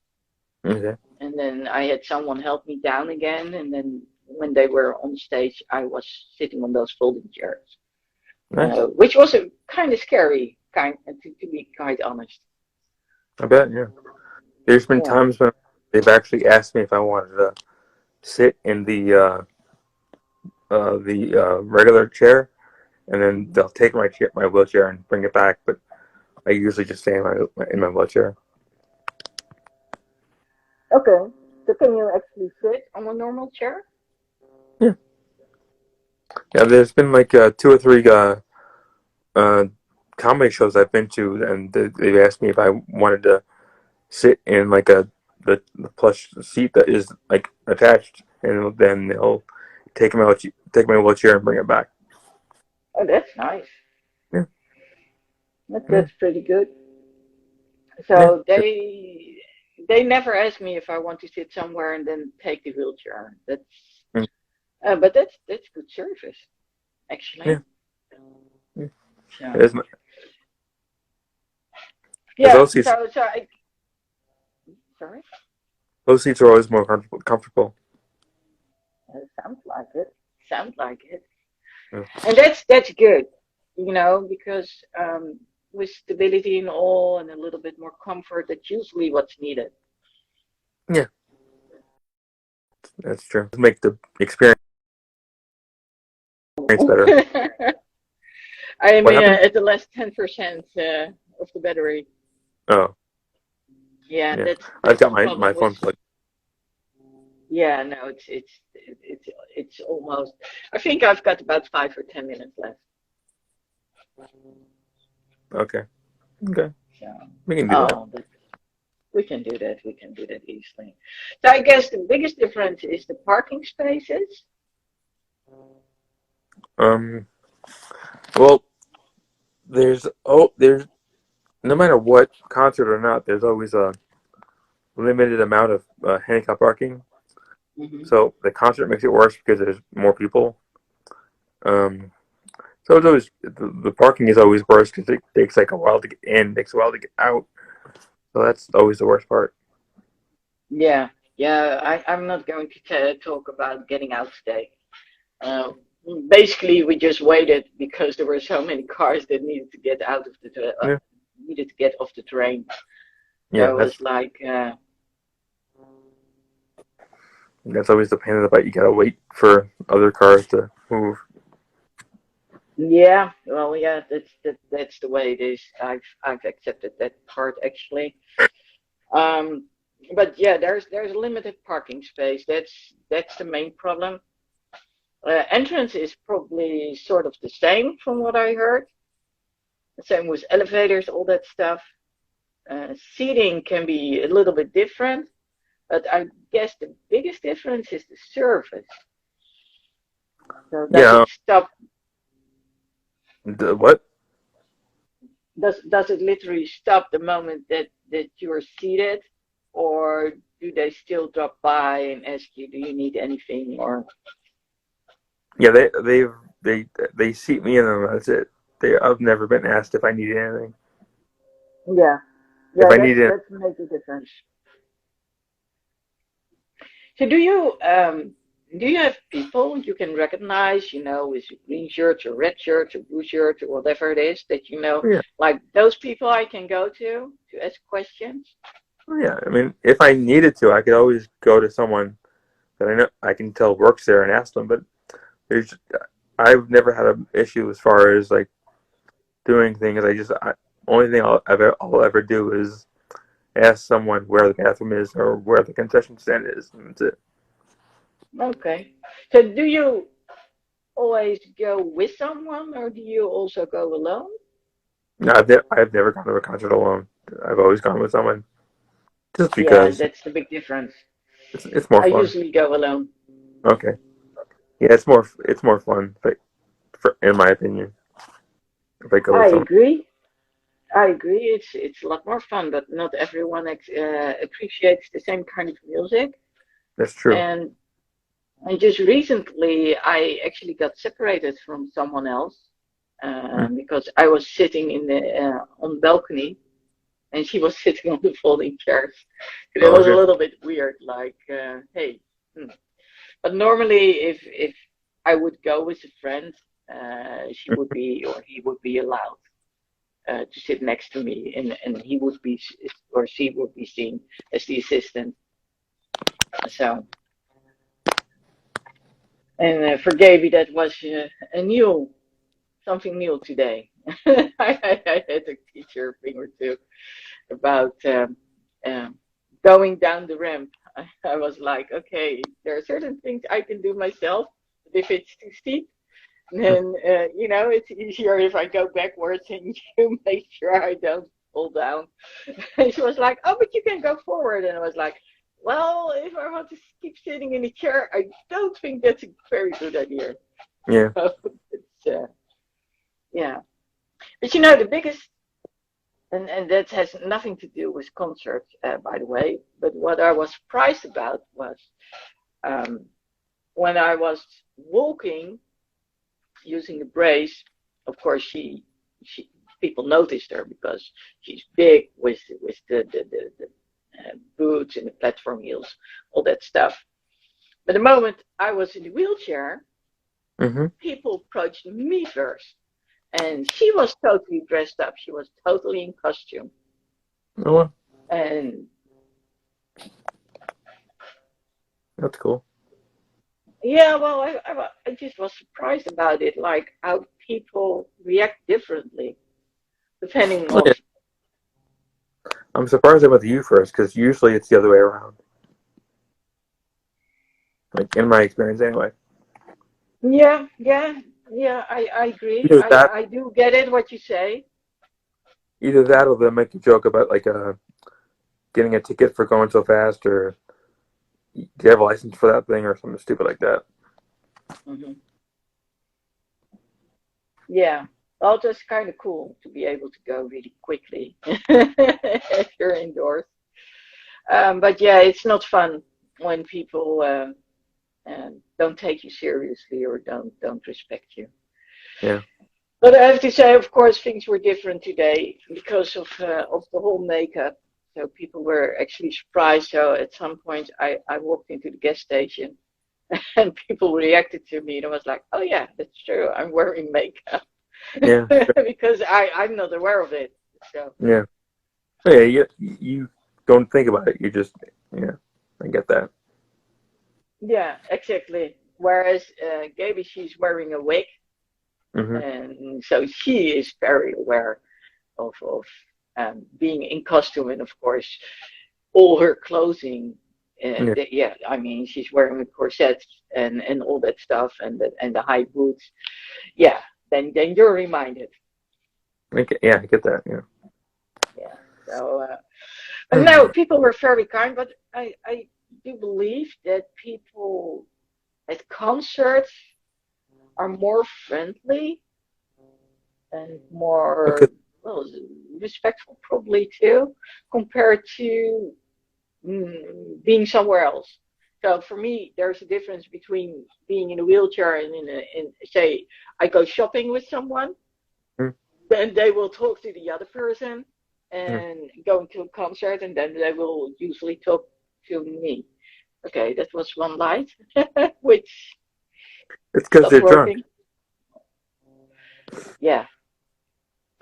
[SPEAKER 2] Okay.
[SPEAKER 3] and then I had someone help me down again, and then when they were on stage, I was sitting on those folding chairs,
[SPEAKER 2] Nice.
[SPEAKER 3] which was a kind of scary, to be quite honest.
[SPEAKER 2] I bet. Yeah. There's been
[SPEAKER 3] Yeah.
[SPEAKER 2] times when they've actually asked me if I wanted to sit in the regular chair, and then they'll take my wheelchair, and bring it back. But I usually just stay in my wheelchair.
[SPEAKER 3] Okay. So can you actually sit on a normal chair?
[SPEAKER 2] Yeah. Yeah. There's been like two or three uh, comedy shows I've been to, and they've asked me if I wanted to sit in like the plush seat that is like attached, and then they'll take my wheelchair and bring it back.
[SPEAKER 3] Oh, that's nice.
[SPEAKER 2] Yeah. Yeah.
[SPEAKER 3] That's pretty good.
[SPEAKER 2] Yeah.
[SPEAKER 3] So they never ask me if I want to sit somewhere and then take the wheelchair.
[SPEAKER 2] Mm.
[SPEAKER 3] But that's good service
[SPEAKER 2] Yeah.
[SPEAKER 3] actually.
[SPEAKER 2] Yeah.
[SPEAKER 3] So
[SPEAKER 2] There's, there's
[SPEAKER 3] yeah.
[SPEAKER 2] those seats.
[SPEAKER 3] Sorry.
[SPEAKER 2] Those seats are always more comfortable.
[SPEAKER 3] Sounds like it. Sounds like it.
[SPEAKER 2] Yeah.
[SPEAKER 3] And that's good, because with stability and all, and a little bit more comfort, that's usually what's needed.
[SPEAKER 2] Yeah, that's true. Make the experience better.
[SPEAKER 3] I am
[SPEAKER 2] What happened?
[SPEAKER 3] at the last 10% of the battery.
[SPEAKER 2] Oh,
[SPEAKER 3] Yeah,
[SPEAKER 2] yeah. I've
[SPEAKER 3] that's
[SPEAKER 2] got
[SPEAKER 3] the
[SPEAKER 2] my
[SPEAKER 3] problem with.
[SPEAKER 2] phone plugged.
[SPEAKER 3] Yeah, no, it's almost. I think I've got about 5 or 10 minutes left.
[SPEAKER 2] Okay. Okay.
[SPEAKER 3] So,
[SPEAKER 2] We can do that.
[SPEAKER 3] oh, but we can do that. We can do that easily. So I guess the biggest difference is the parking spaces.
[SPEAKER 2] Um. Well, there's no matter what concert or not, there's always a limited amount of handicap parking.
[SPEAKER 3] Hmm.
[SPEAKER 2] So the concert makes it worse because there's more people. Um. So it's always the parking is always worse because it takes like a while to get in, takes a while to get out. So that's always the worst part.
[SPEAKER 3] Yeah, yeah. I'm not going to talk about getting out today. Uh, Basically, we just waited because there were so many cars that needed to get out of
[SPEAKER 2] Yeah.
[SPEAKER 3] needed to get off the train. So
[SPEAKER 2] Yeah.
[SPEAKER 3] it was like,
[SPEAKER 2] That's always the pain in the butt. You gotta wait for other cars to move.
[SPEAKER 3] yeah, well, yeah, that's the way it is. I've accepted that part actually. Um, but yeah, there's limited parking space. That's the main problem. Entrance is probably sort of the same from what I heard. The same with elevators, all that stuff. Seating can be a little bit different, but I guess the biggest difference is the service. So
[SPEAKER 2] Yeah. What?
[SPEAKER 3] does it literally stop the moment that you're seated? or do they still drop by and ask you, do you need anything? Or
[SPEAKER 2] Yeah, they seat me in them. That's it. I've never been asked if I needed anything.
[SPEAKER 3] yeah,
[SPEAKER 2] If
[SPEAKER 3] yeah,
[SPEAKER 2] I needed,
[SPEAKER 3] that's makes a difference. So do you have people you can recognize, with green shirts or red shirts or blue shirts or whatever it is that
[SPEAKER 2] oh, yeah,
[SPEAKER 3] like those people I can go to ask questions?
[SPEAKER 2] oh, yeah. I mean, if I needed to, I could always go to someone that I know I can tell works there and ask them. But there's, I've never had an issue as far as like doing things. Only thing I'll ever do is ask someone where the bathroom is or where the concession stand is, and that's it.
[SPEAKER 3] Okay. So do you always go with someone or do you also go alone?
[SPEAKER 2] No, I've never gone to a concert alone. I've always gone with someone, just
[SPEAKER 3] Yeah,
[SPEAKER 2] because
[SPEAKER 3] that's the big difference.
[SPEAKER 2] it's more
[SPEAKER 3] I
[SPEAKER 2] fun.
[SPEAKER 3] usually go alone.
[SPEAKER 2] Okay, yeah, it's more fun, but in my opinion, if I go
[SPEAKER 3] I
[SPEAKER 2] with someone,
[SPEAKER 3] agree. I agree. It's a lot more fun, but not everyone appreciates the same kind of music.
[SPEAKER 2] that's true.
[SPEAKER 3] And just recently, I actually got separated from someone else
[SPEAKER 2] Mm.
[SPEAKER 3] because I was sitting in the on the balcony and she was sitting on the folding chairs. And it
[SPEAKER 2] Oh,
[SPEAKER 3] was a
[SPEAKER 2] okay.
[SPEAKER 3] little bit weird, like, hey. But normally, if I would go with a friend, she would be or he would be allowed to sit next to me, and he would be or she would be seen as the assistant. So, and for Gaby, that was a new something new today. I had to teach her a thing or two about um, going down the ramp. I was like, okay, there are certain things I can do myself, but if it's too steep, then it's easier if I go backwards and you make sure I don't fall down. And she was like, oh, but you can go forward. And I was like, well, if I want to keep sitting in a chair, I don't think that's a very good idea.
[SPEAKER 2] Yeah,
[SPEAKER 3] So it's, yeah. But the biggest, and that has nothing to do with concerts, by the way, but what I was surprised about was um, when I was walking using the brace, of course, she people noticed her because she's big with the boots and the platform heels, all that stuff. But the moment I was in the wheelchair,
[SPEAKER 2] hmm.
[SPEAKER 3] people approached me first. And she was totally dressed up. She was totally in costume.
[SPEAKER 2] Oh, well,
[SPEAKER 3] And
[SPEAKER 2] that's cool.
[SPEAKER 3] yeah, well, I just was surprised about it, like how people react differently depending
[SPEAKER 2] Oh,
[SPEAKER 3] of.
[SPEAKER 2] yeah. I'm surprised about you first because usually it's the other way around. Like in my experience, anyway.
[SPEAKER 3] Yeah, yeah, yeah. I agree.
[SPEAKER 2] Either that,
[SPEAKER 3] I do get it what you say.
[SPEAKER 2] either that, or they'll make a joke about like getting a ticket for going so fast, or do you have a license for that thing, or something stupid like that.
[SPEAKER 3] Hmm. Yeah. Well, just kind of cool to be able to go really quickly if you're indoors. But yeah, it's not fun when people don't take you seriously or don't respect you.
[SPEAKER 2] Yeah,
[SPEAKER 3] But I have to say, of course, things were different today because of the whole makeup. So people were actually surprised. So at some point, I walked into the gas station and people reacted to me, and I was like, "Oh yeah, that's true. I'm wearing makeup
[SPEAKER 2] yeah,
[SPEAKER 3] because I'm not aware of it." So
[SPEAKER 2] yeah. Oh, yeah, you don't think about it. You just, yeah, I get that.
[SPEAKER 3] yeah, exactly. Whereas Gaby, she's wearing a wig,
[SPEAKER 2] Hmm.
[SPEAKER 3] and so she is very aware of being in costume, and of course, all her clothing.
[SPEAKER 2] Yeah,
[SPEAKER 3] Yeah, I mean, she's wearing a corset and all that stuff, and the high boots. Yeah, then you're reminded.
[SPEAKER 2] yeah, I get that. Yeah.
[SPEAKER 3] Yeah. So, but no, people were very kind. But I do believe that people at concerts are more friendly and
[SPEAKER 2] Because
[SPEAKER 3] more well respectful, probably too, compared to being somewhere else. So for me, there's a difference between being in a wheelchair and in say I go shopping with someone,
[SPEAKER 2] Mm,
[SPEAKER 3] then they will talk to the other person,
[SPEAKER 2] mm.
[SPEAKER 3] and going to a concert, and then they will usually talk to me. Okay, that was one light, which
[SPEAKER 2] It's because
[SPEAKER 3] stopped
[SPEAKER 2] they're drunk.
[SPEAKER 3] working. Yeah.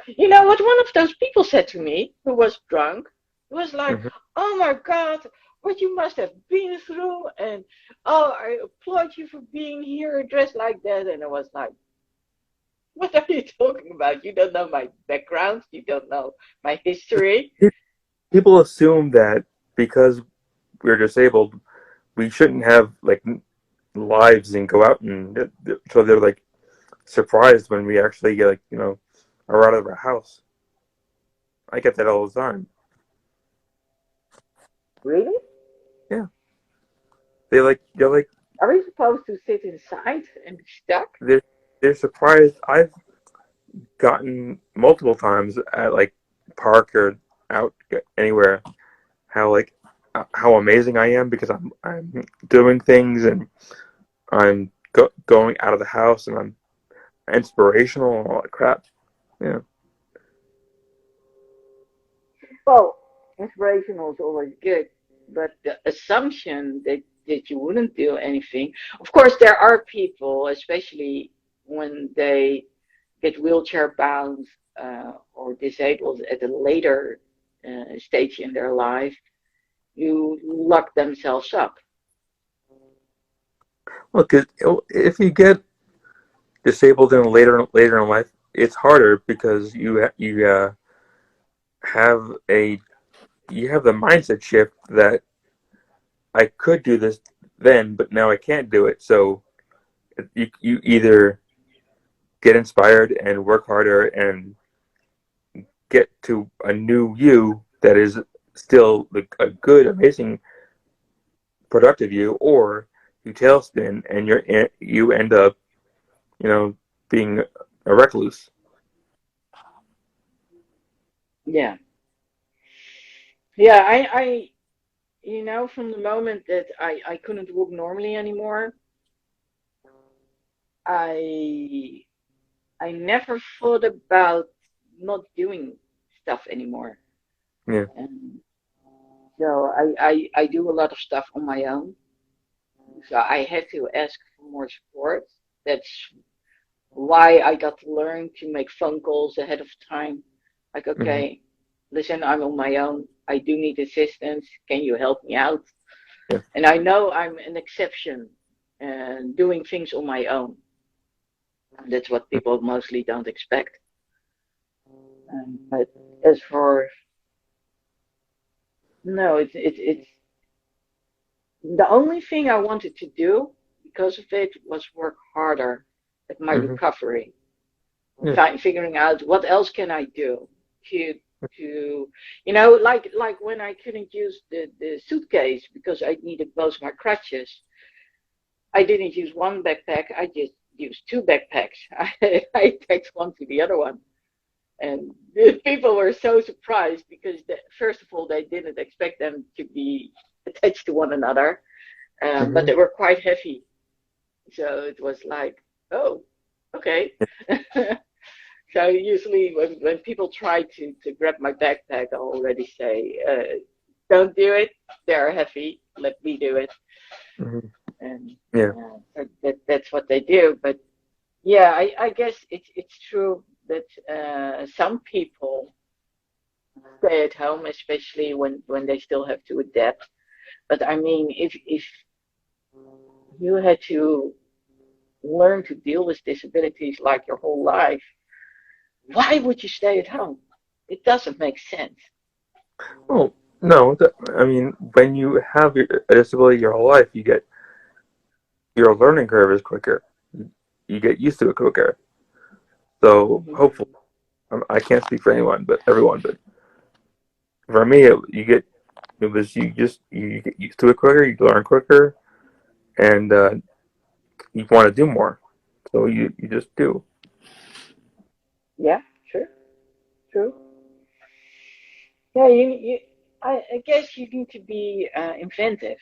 [SPEAKER 3] You know what one of those people said to me who was drunk? It was like,
[SPEAKER 2] Hmm.
[SPEAKER 3] oh my God, what you must have been through. And oh, I applaud you for being here dressed like that. And I was like, what are you talking about? You don't know my background. You don't know my history.
[SPEAKER 2] People assume that because we're disabled, we shouldn't have like lives and go out, and so they're like surprised when we actually get like are out of our house. I get that all the time.
[SPEAKER 3] Really?
[SPEAKER 2] Yeah, they're like
[SPEAKER 3] Are we supposed to sit inside and be stuck?
[SPEAKER 2] they're they're surprised. I've gotten multiple times at like park or out anywhere how like how amazing I am because I'm doing things and I'm going out of the house and I'm inspirational and all that crap. Yeah.
[SPEAKER 3] Well, inspirational is always good, but the assumption that you wouldn't do anything. Of course, there are people, especially when they get wheelchair bound or disabled at a later stage in their life, who lock themselves up.
[SPEAKER 2] Well, because if you get disabled in later in life, it's harder because you have a you have the mindset shift that I could do this then, but now I can't do it. So you either get inspired and work harder and get to a new you that is still a good, amazing, productive you, or you tailspin and you end up, you know, being a recluse.
[SPEAKER 3] Yeah, yeah. From the moment that I couldn't walk normally anymore, I I never thought about not doing stuff anymore.
[SPEAKER 2] Yeah.
[SPEAKER 3] And so I do a lot of stuff on my own. So I had to ask for more support. That's why I got to learn to make phone calls ahead of time. Like,
[SPEAKER 2] Hmm.
[SPEAKER 3] okay, listen, I'm on my own. I do need assistance. Can you help me out?
[SPEAKER 2] Yeah.
[SPEAKER 3] And I know I'm an exception and doing things on my own. That's what people mostly don't expect. But as for no, it's the only thing I wanted to do because of it was work harder at my
[SPEAKER 2] Hmm.
[SPEAKER 3] recovery,
[SPEAKER 2] Yeah.
[SPEAKER 3] figuring out what else can I do to like when I couldn't use the suitcase because I needed both my crutches. I didn't use one backpack. I just used two backpacks. I tacked one to the other one. And the people were so surprised because, first of all, they didn't expect them to be attached to one another, but
[SPEAKER 2] Hmm.
[SPEAKER 3] they were quite heavy. So it was like, oh, okay. So usually when people try to grab my backpack, I already say, don't do it. They're heavy. Let me do it.
[SPEAKER 2] Hmm.
[SPEAKER 3] And
[SPEAKER 2] Yeah.
[SPEAKER 3] that's what they do. But yeah, I guess it's true that some people stay at home, especially when they still have to adapt. But I mean, if you had to learn to deal with disabilities like your whole life, why would you stay at home? It doesn't make sense.
[SPEAKER 2] Well, no. I mean, when you have a disability your whole life, your learning curve is quicker. You get used to it quicker. So
[SPEAKER 3] Hmm.
[SPEAKER 2] hopefully, I can't speak for anyone, but everyone. But for me, you get used to it quicker. You learn quicker, and you want to do more. So you just do.
[SPEAKER 3] Yeah, sure, true. Yeah, you. I guess you need to be inventive,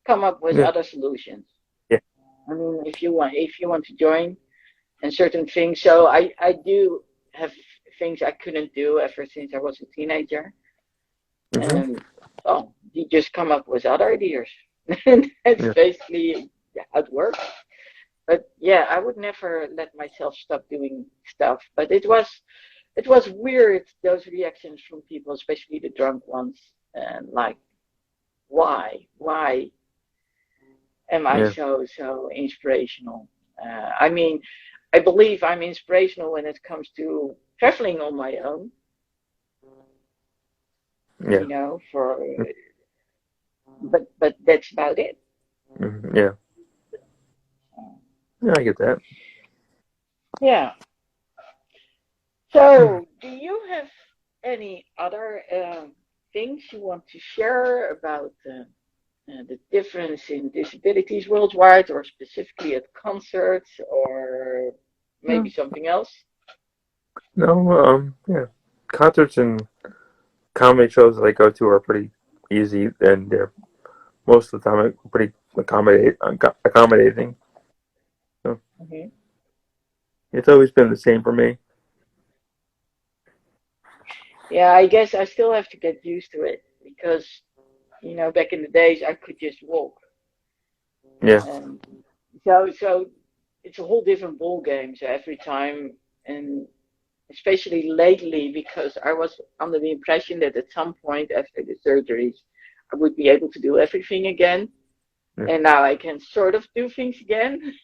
[SPEAKER 3] come up with
[SPEAKER 2] Yeah,
[SPEAKER 3] other solutions.
[SPEAKER 2] yeah,
[SPEAKER 3] I mean, if you want to join and certain things. So I do have things I couldn't do ever since I was a teenager,
[SPEAKER 2] hmm,
[SPEAKER 3] and well, you just come up with other ideas, and that's
[SPEAKER 2] yeah,
[SPEAKER 3] basically how it works. But yeah, I would never let myself stop doing stuff. But it was weird, those reactions from people, especially the drunk ones, and like, why am I
[SPEAKER 2] yeah,
[SPEAKER 3] so inspirational? I mean, I believe I'm inspirational when it comes to traveling on my own,
[SPEAKER 2] yeah,
[SPEAKER 3] for but that's about it.
[SPEAKER 2] hmm, yeah. Yeah, I get that.
[SPEAKER 3] Yeah. So, do you have any other things you want to share about the difference in disabilities worldwide, or specifically at concerts, or maybe
[SPEAKER 2] No,
[SPEAKER 3] something else?
[SPEAKER 2] no, yeah. Concerts and comedy shows that I go to are pretty easy, and they're most of the time pretty accommodating. So
[SPEAKER 3] Hmm.
[SPEAKER 2] it's always been the same for me.
[SPEAKER 3] Yeah, I guess I still have to get used to it because back in the days I could just walk,
[SPEAKER 2] Yeah,
[SPEAKER 3] and so it's a whole different ball game. So every time, and especially lately, because I was under the impression that at some point after the surgeries I would be able to do everything again,
[SPEAKER 2] yeah,
[SPEAKER 3] and now I can sort of do things again,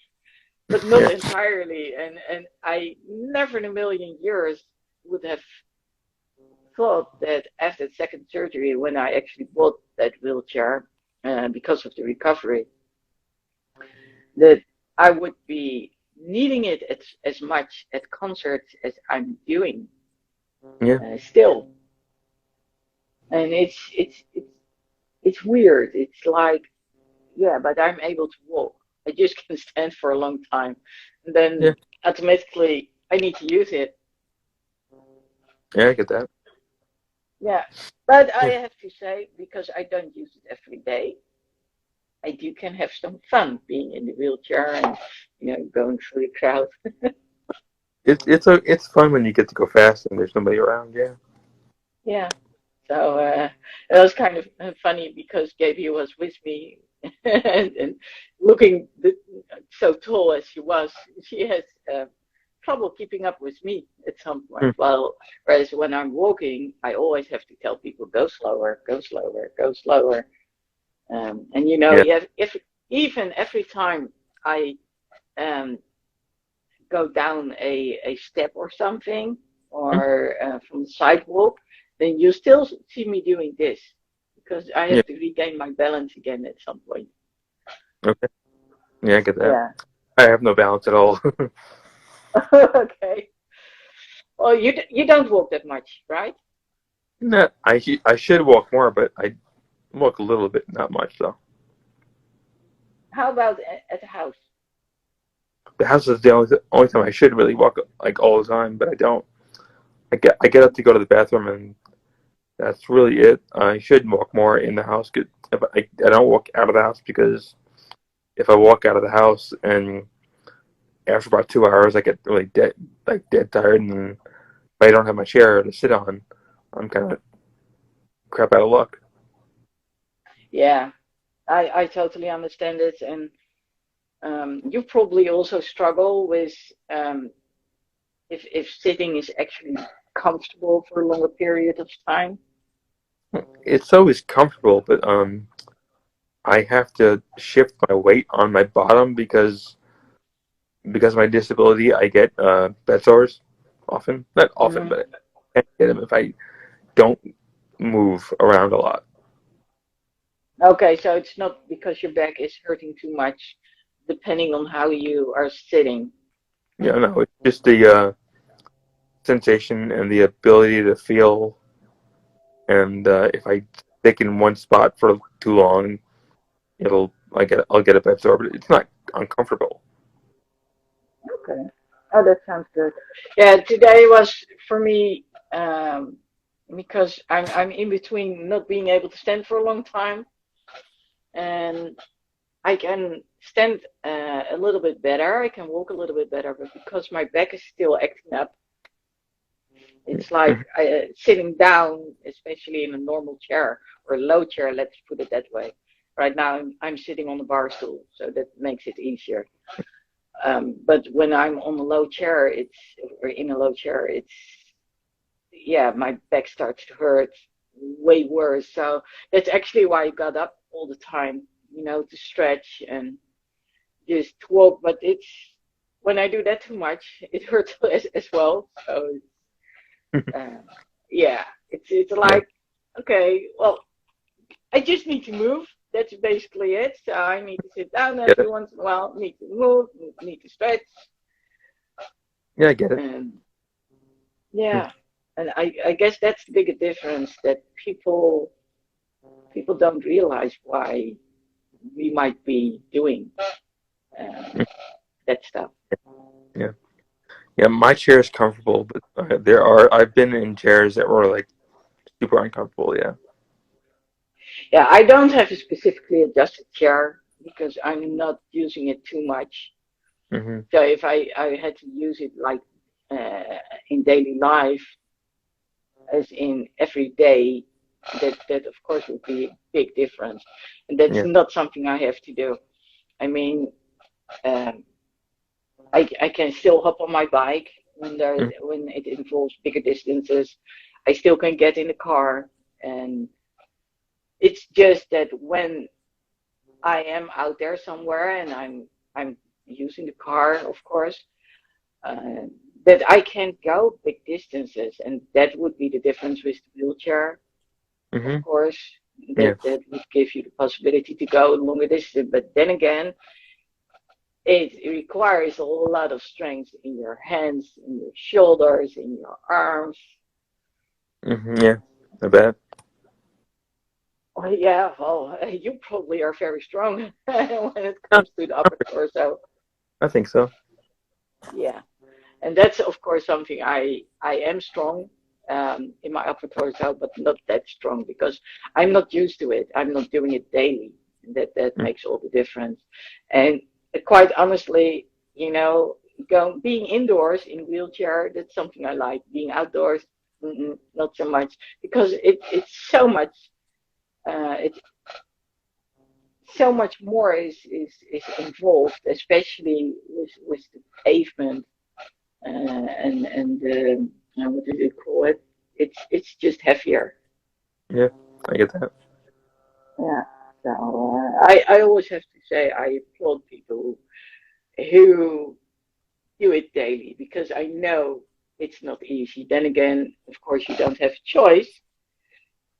[SPEAKER 3] but not
[SPEAKER 2] yeah,
[SPEAKER 3] entirely. And I never in a million years would have thought that after the second surgery, when I actually bought that wheelchair because of the recovery, that I would be needing it as much at concerts as I'm doing
[SPEAKER 2] yeah,
[SPEAKER 3] still. And it's weird. It's like, yeah, but I'm able to walk. I just can stand for a long time, and
[SPEAKER 2] yeah,
[SPEAKER 3] then automatically I need to use it.
[SPEAKER 2] yeah. I get that.
[SPEAKER 3] Yeah, but I
[SPEAKER 2] Yeah,
[SPEAKER 3] have to say, because I don't use it every day, I do can have some fun being in the wheelchair and going through the crowd.
[SPEAKER 2] it's fun when you get to go fast and there's nobody around. Yeah,
[SPEAKER 3] Yeah. So it was kind of funny because Gaby was with me, and looking so tall as she was, she has trouble keeping up with me at some
[SPEAKER 2] hmm,
[SPEAKER 3] point. Well, whereas when I'm walking, I always have to tell people, go slower, go slower, go slower. And
[SPEAKER 2] yeah,
[SPEAKER 3] if even every time I um, go down a step or something,
[SPEAKER 2] hmm,
[SPEAKER 3] or from the sidewalk, then you still see me doing this because I
[SPEAKER 2] yeah.
[SPEAKER 3] have to regain my balance again at some point.
[SPEAKER 2] Okay, yeah, I get that.
[SPEAKER 3] Yeah.
[SPEAKER 2] I have no balance at all.
[SPEAKER 3] Okay. Well, you don't walk that much, right?
[SPEAKER 2] No, I should walk more, but I walk a little bit, not much though.
[SPEAKER 3] How about at the house?
[SPEAKER 2] The house is the only time I should really walk like all the time, but I don't. I get up to go to the bathroom, and that's really it. I should walk more in the house. If I don't walk out of the house because if I walk out of the house and after about 2 hours I get really dead tired, and if I don't have my chair to sit on, I'm kind of crap out of luck.
[SPEAKER 3] Yeah, I totally understand it, and you probably also struggle with um, if sitting is actually comfortable for a longer period of time.
[SPEAKER 2] It's always comfortable, but I have to shift my weight on my bottom because of my disability. I get bed sores often, not often,
[SPEAKER 3] Mm.
[SPEAKER 2] but I get them if I don't move around a lot.
[SPEAKER 3] Okay, so it's not because your back is hurting too much, depending on how you are sitting.
[SPEAKER 2] Yeah, no, it's just the sensation and the ability to feel. And if I stick in one spot for too long, I'll get a bed sore, but it's not uncomfortable.
[SPEAKER 3] Okay. Oh, that sounds good. Yeah, today was for me um, because I'm in between not being able to stand for a long time, and I can stand a little bit better. I can walk a little bit better, but because my back is still acting up, it's like
[SPEAKER 2] Mhm.
[SPEAKER 3] sitting down, especially in a normal chair or a low chair. Let's put it that way. Right now, I'm sitting on a bar stool, so that makes it easier. But when I'm on a low chair, it's or in a low chair, it's yeah, my back starts to hurt way worse. So that's actually why I got up all the time, to stretch and just walk. But it's when I do that too much, it hurts as well. So uh, yeah, it's
[SPEAKER 2] Yeah,
[SPEAKER 3] like okay, well, I just need to move. That's basically it. So I need to sit down
[SPEAKER 2] get
[SPEAKER 3] every
[SPEAKER 2] it.
[SPEAKER 3] once in a while, need to move, need to stretch,
[SPEAKER 2] Yeah, I get it.
[SPEAKER 3] and
[SPEAKER 2] Mm.
[SPEAKER 3] yeah. And I guess that's the bigger difference that people don't realize why we might be doing uh,
[SPEAKER 2] Mm.
[SPEAKER 3] that stuff.
[SPEAKER 2] Yeah, yeah. My chair is comfortable, but I've been in chairs that were like super uncomfortable. Yeah.
[SPEAKER 3] Yeah, I don't have a specifically adjusted chair because I'm not using it too much.
[SPEAKER 2] Hmm.
[SPEAKER 3] So if I had to use it like uh, in daily life, as in every day, that of course would be a big difference, and that's
[SPEAKER 2] Yeah.
[SPEAKER 3] not something I have to do. I mean, um, I can still hop on my bike
[SPEAKER 2] Mm.
[SPEAKER 3] when it involves bigger distances. I still can get in the car, and it's just that when I am out there somewhere and I'm using the car, of course, uh, that I can't go big distances, and that would be the difference with the wheelchair, of
[SPEAKER 2] Hmm.
[SPEAKER 3] course.
[SPEAKER 2] Yeah.
[SPEAKER 3] That would give you the possibility to go longer distance, but then again, it requires a lot of strength in your hands, in your shoulders, in your arms.
[SPEAKER 2] Hmm. Yeah. I bet.
[SPEAKER 3] Oh, yeah, well, you probably are very strong when it
[SPEAKER 2] Yeah,
[SPEAKER 3] comes to the upper torso.
[SPEAKER 2] I think so.
[SPEAKER 3] Yeah, and that's of course something I am strong in my upper torso, but not that strong because I'm not used to it. I'm not doing it daily, and that
[SPEAKER 2] Mm.
[SPEAKER 3] makes all the difference. And quite honestly, going being indoors in a wheelchair, that's something I like. Being outdoors, not so much because it's so much. It's so much more is involved, especially with the pavement and what do you call it? It's just heavier.
[SPEAKER 2] Yeah, I get that.
[SPEAKER 3] Yeah. So I always have to say I applaud people who do it daily because I know it's not easy. Then again, of course, you don't have a choice,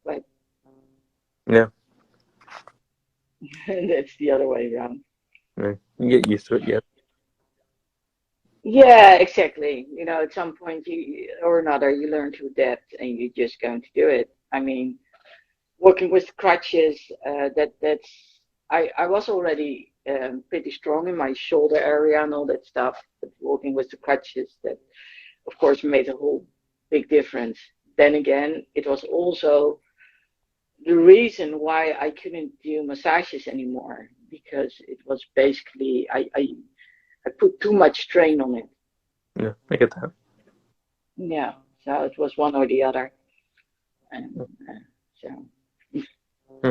[SPEAKER 3] but
[SPEAKER 2] Yeah.
[SPEAKER 3] that's the other way around.
[SPEAKER 2] Yeah. You get used to it. Yeah.
[SPEAKER 3] Yeah, exactly. At some point or another, you learn to adapt, and you're just going to do it. I mean, working with crutches, that's I was already pretty strong in my shoulder area and all that stuff, but working with the crutches, that of course made a whole big difference. Then again, it was also the reason why I couldn't do massages anymore because it was basically I put too much strain on it.
[SPEAKER 2] Yeah, I get that.
[SPEAKER 3] Yeah, so it was one or the other, and so.
[SPEAKER 2] Hmm.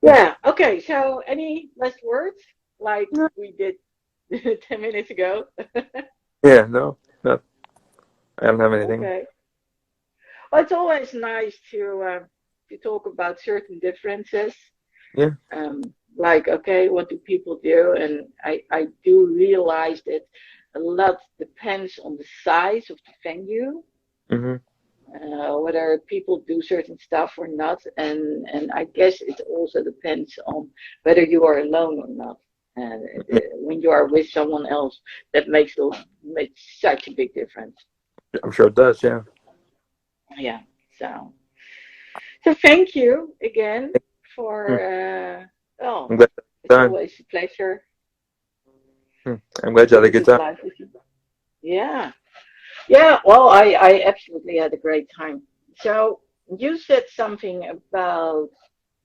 [SPEAKER 3] Yeah. Okay. So, any last words like
[SPEAKER 2] Yeah.
[SPEAKER 3] we did 10 minutes ago?
[SPEAKER 2] Yeah, no, no, I don't have anything.
[SPEAKER 3] Okay. Well, it's always nice to talk about certain differences.
[SPEAKER 2] Yeah.
[SPEAKER 3] Like, okay, what do people do? And I do realize that a lot depends on the size of the venue,
[SPEAKER 2] Hmm.
[SPEAKER 3] whether people do certain stuff or not, and I guess it also depends on whether you are alone or not. And when you are with someone else, that makes such a big difference.
[SPEAKER 2] I'm sure it does. Yeah.
[SPEAKER 3] Yeah. So thank you again for
[SPEAKER 2] Hmm.
[SPEAKER 3] oh,
[SPEAKER 2] I'm glad you had a
[SPEAKER 3] it's
[SPEAKER 2] good time.
[SPEAKER 3] always a pleasure
[SPEAKER 2] Hmm. I'm glad you
[SPEAKER 3] to
[SPEAKER 2] had a
[SPEAKER 3] do
[SPEAKER 2] good
[SPEAKER 3] this
[SPEAKER 2] time.
[SPEAKER 3] live with you. Yeah. Yeah. Well, I absolutely had a great time. So you said something about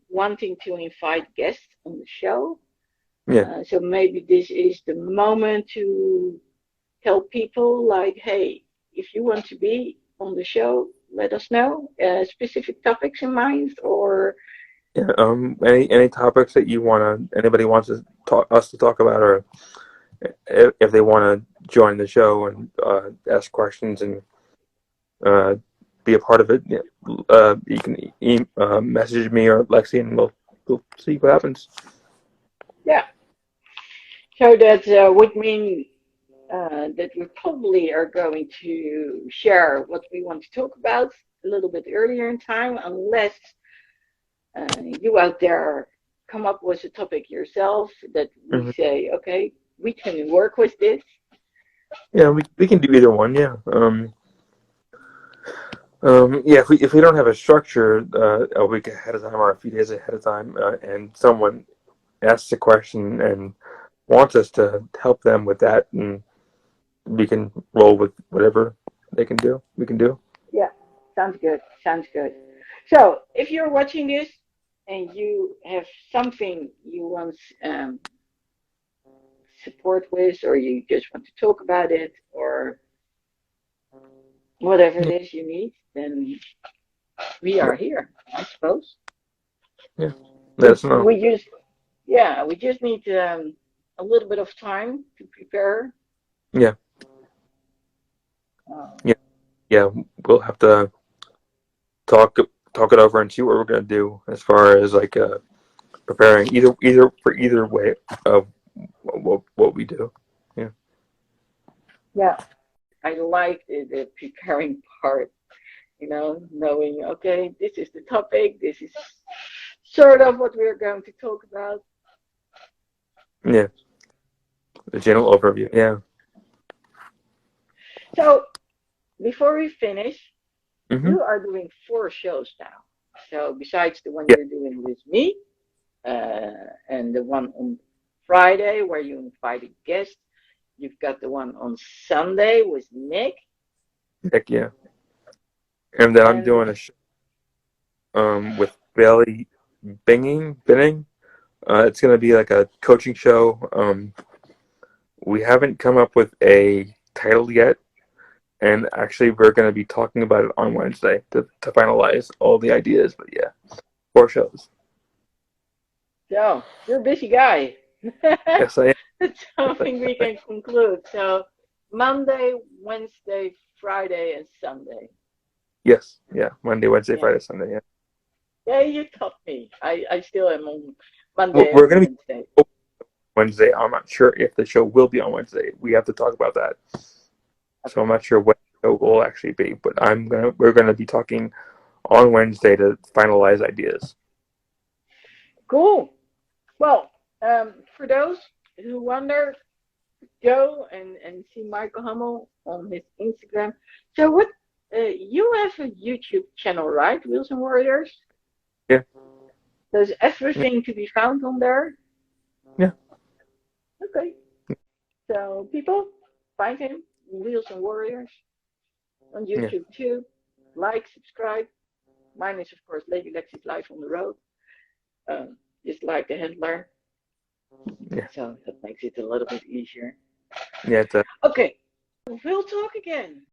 [SPEAKER 3] wanting to invite guests on the show.
[SPEAKER 2] Yeah.
[SPEAKER 3] So maybe this is the moment to tell people, like, hey, if you want to be on the show, let us know. Specific topics in mind, or
[SPEAKER 2] Yeah. Any topics that anybody wants us to talk about, or if they want to join the show and ask questions and uh, be a part of it, yeah, you can message me or Lexi, and we'll see what happens.
[SPEAKER 3] yeah. So that would mean that we probably are going to share what we want to talk about a little bit earlier in time, unless you out there come up with a topic yourself that we
[SPEAKER 2] Hmm.
[SPEAKER 3] say, okay, we can work with this.
[SPEAKER 2] Yeah, we can do either one. Yeah. Yeah. If we don't have a structure a week ahead of time or a few days ahead of time, and someone asks a question and wants us to help them with that, and we can roll with whatever they can do. We can do.
[SPEAKER 3] Yeah, sounds good. Sounds good. So if you're watching this and you have something you want support with, or you just want to talk about it, or whatever it
[SPEAKER 2] Yeah.
[SPEAKER 3] is you need, then we
[SPEAKER 2] Yeah.
[SPEAKER 3] are here, I suppose.
[SPEAKER 2] Yeah. Let
[SPEAKER 3] We
[SPEAKER 2] us know.
[SPEAKER 3] we just yeah, we just need a little bit of time to prepare.
[SPEAKER 2] Yeah.
[SPEAKER 3] Um,
[SPEAKER 2] Yeah. Yeah. We'll have to talk talk it over and see what we're gonna do as far as like preparing either way of what we do. Yeah.
[SPEAKER 3] yeah, I like the preparing part. Knowing, okay, this is the topic, this is sort of what we're going to talk about.
[SPEAKER 2] Yeah. The general overview. Yeah.
[SPEAKER 3] So before we finish,
[SPEAKER 2] Hmm.
[SPEAKER 3] you are doing 4 shows now. So besides the one
[SPEAKER 2] Yeah.
[SPEAKER 3] you're doing with me, and the one on Friday where you invite a guest, you've got the one on Sunday with Nick,
[SPEAKER 2] Heck yeah. And then I'm
[SPEAKER 3] and
[SPEAKER 2] doing a show with Bailey Binning. It's gonna be like a coaching show. We haven't come up with a title yet, and actually we're gonna be talking about it on Wednesday to finalize all the ideas. But yeah, 4 shows.
[SPEAKER 3] so you're a busy guy.
[SPEAKER 2] Yes, I am.
[SPEAKER 3] That's something we can conclude. So Monday, Wednesday, Friday, and Sunday.
[SPEAKER 2] Yes, yeah. Monday, Wednesday,
[SPEAKER 3] Yeah.
[SPEAKER 2] Friday, Sunday. Yeah.
[SPEAKER 3] Yeah, you taught me. I still am on Monday
[SPEAKER 2] We're
[SPEAKER 3] and
[SPEAKER 2] gonna be
[SPEAKER 3] Wednesday.
[SPEAKER 2] open Wednesday. I'm not sure if the show will be on Wednesday. We have to talk about that. So I'm
[SPEAKER 3] Okay.
[SPEAKER 2] not sure what the show will actually be, but we're gonna be talking on Wednesday to finalize ideas.
[SPEAKER 3] Cool. Well, for those who wonder, go and see Michael Hummel on his Instagram. So what? You have a YouTube channel, right? Wheels and Warriors.
[SPEAKER 2] Yeah,
[SPEAKER 3] There's
[SPEAKER 2] yeah,
[SPEAKER 3] everything to be found on there.
[SPEAKER 2] yeah,
[SPEAKER 3] Okay. So people, find him, Wheels and Warriors, on
[SPEAKER 2] yeah,
[SPEAKER 3] YouTube too. Like, subscribe. Mine is of course Lady Lexy's Life on the Road. Just like the handler.
[SPEAKER 2] yeah,
[SPEAKER 3] So that makes it a little bit easier.
[SPEAKER 2] yeah. It's
[SPEAKER 3] Okay, we'll talk again.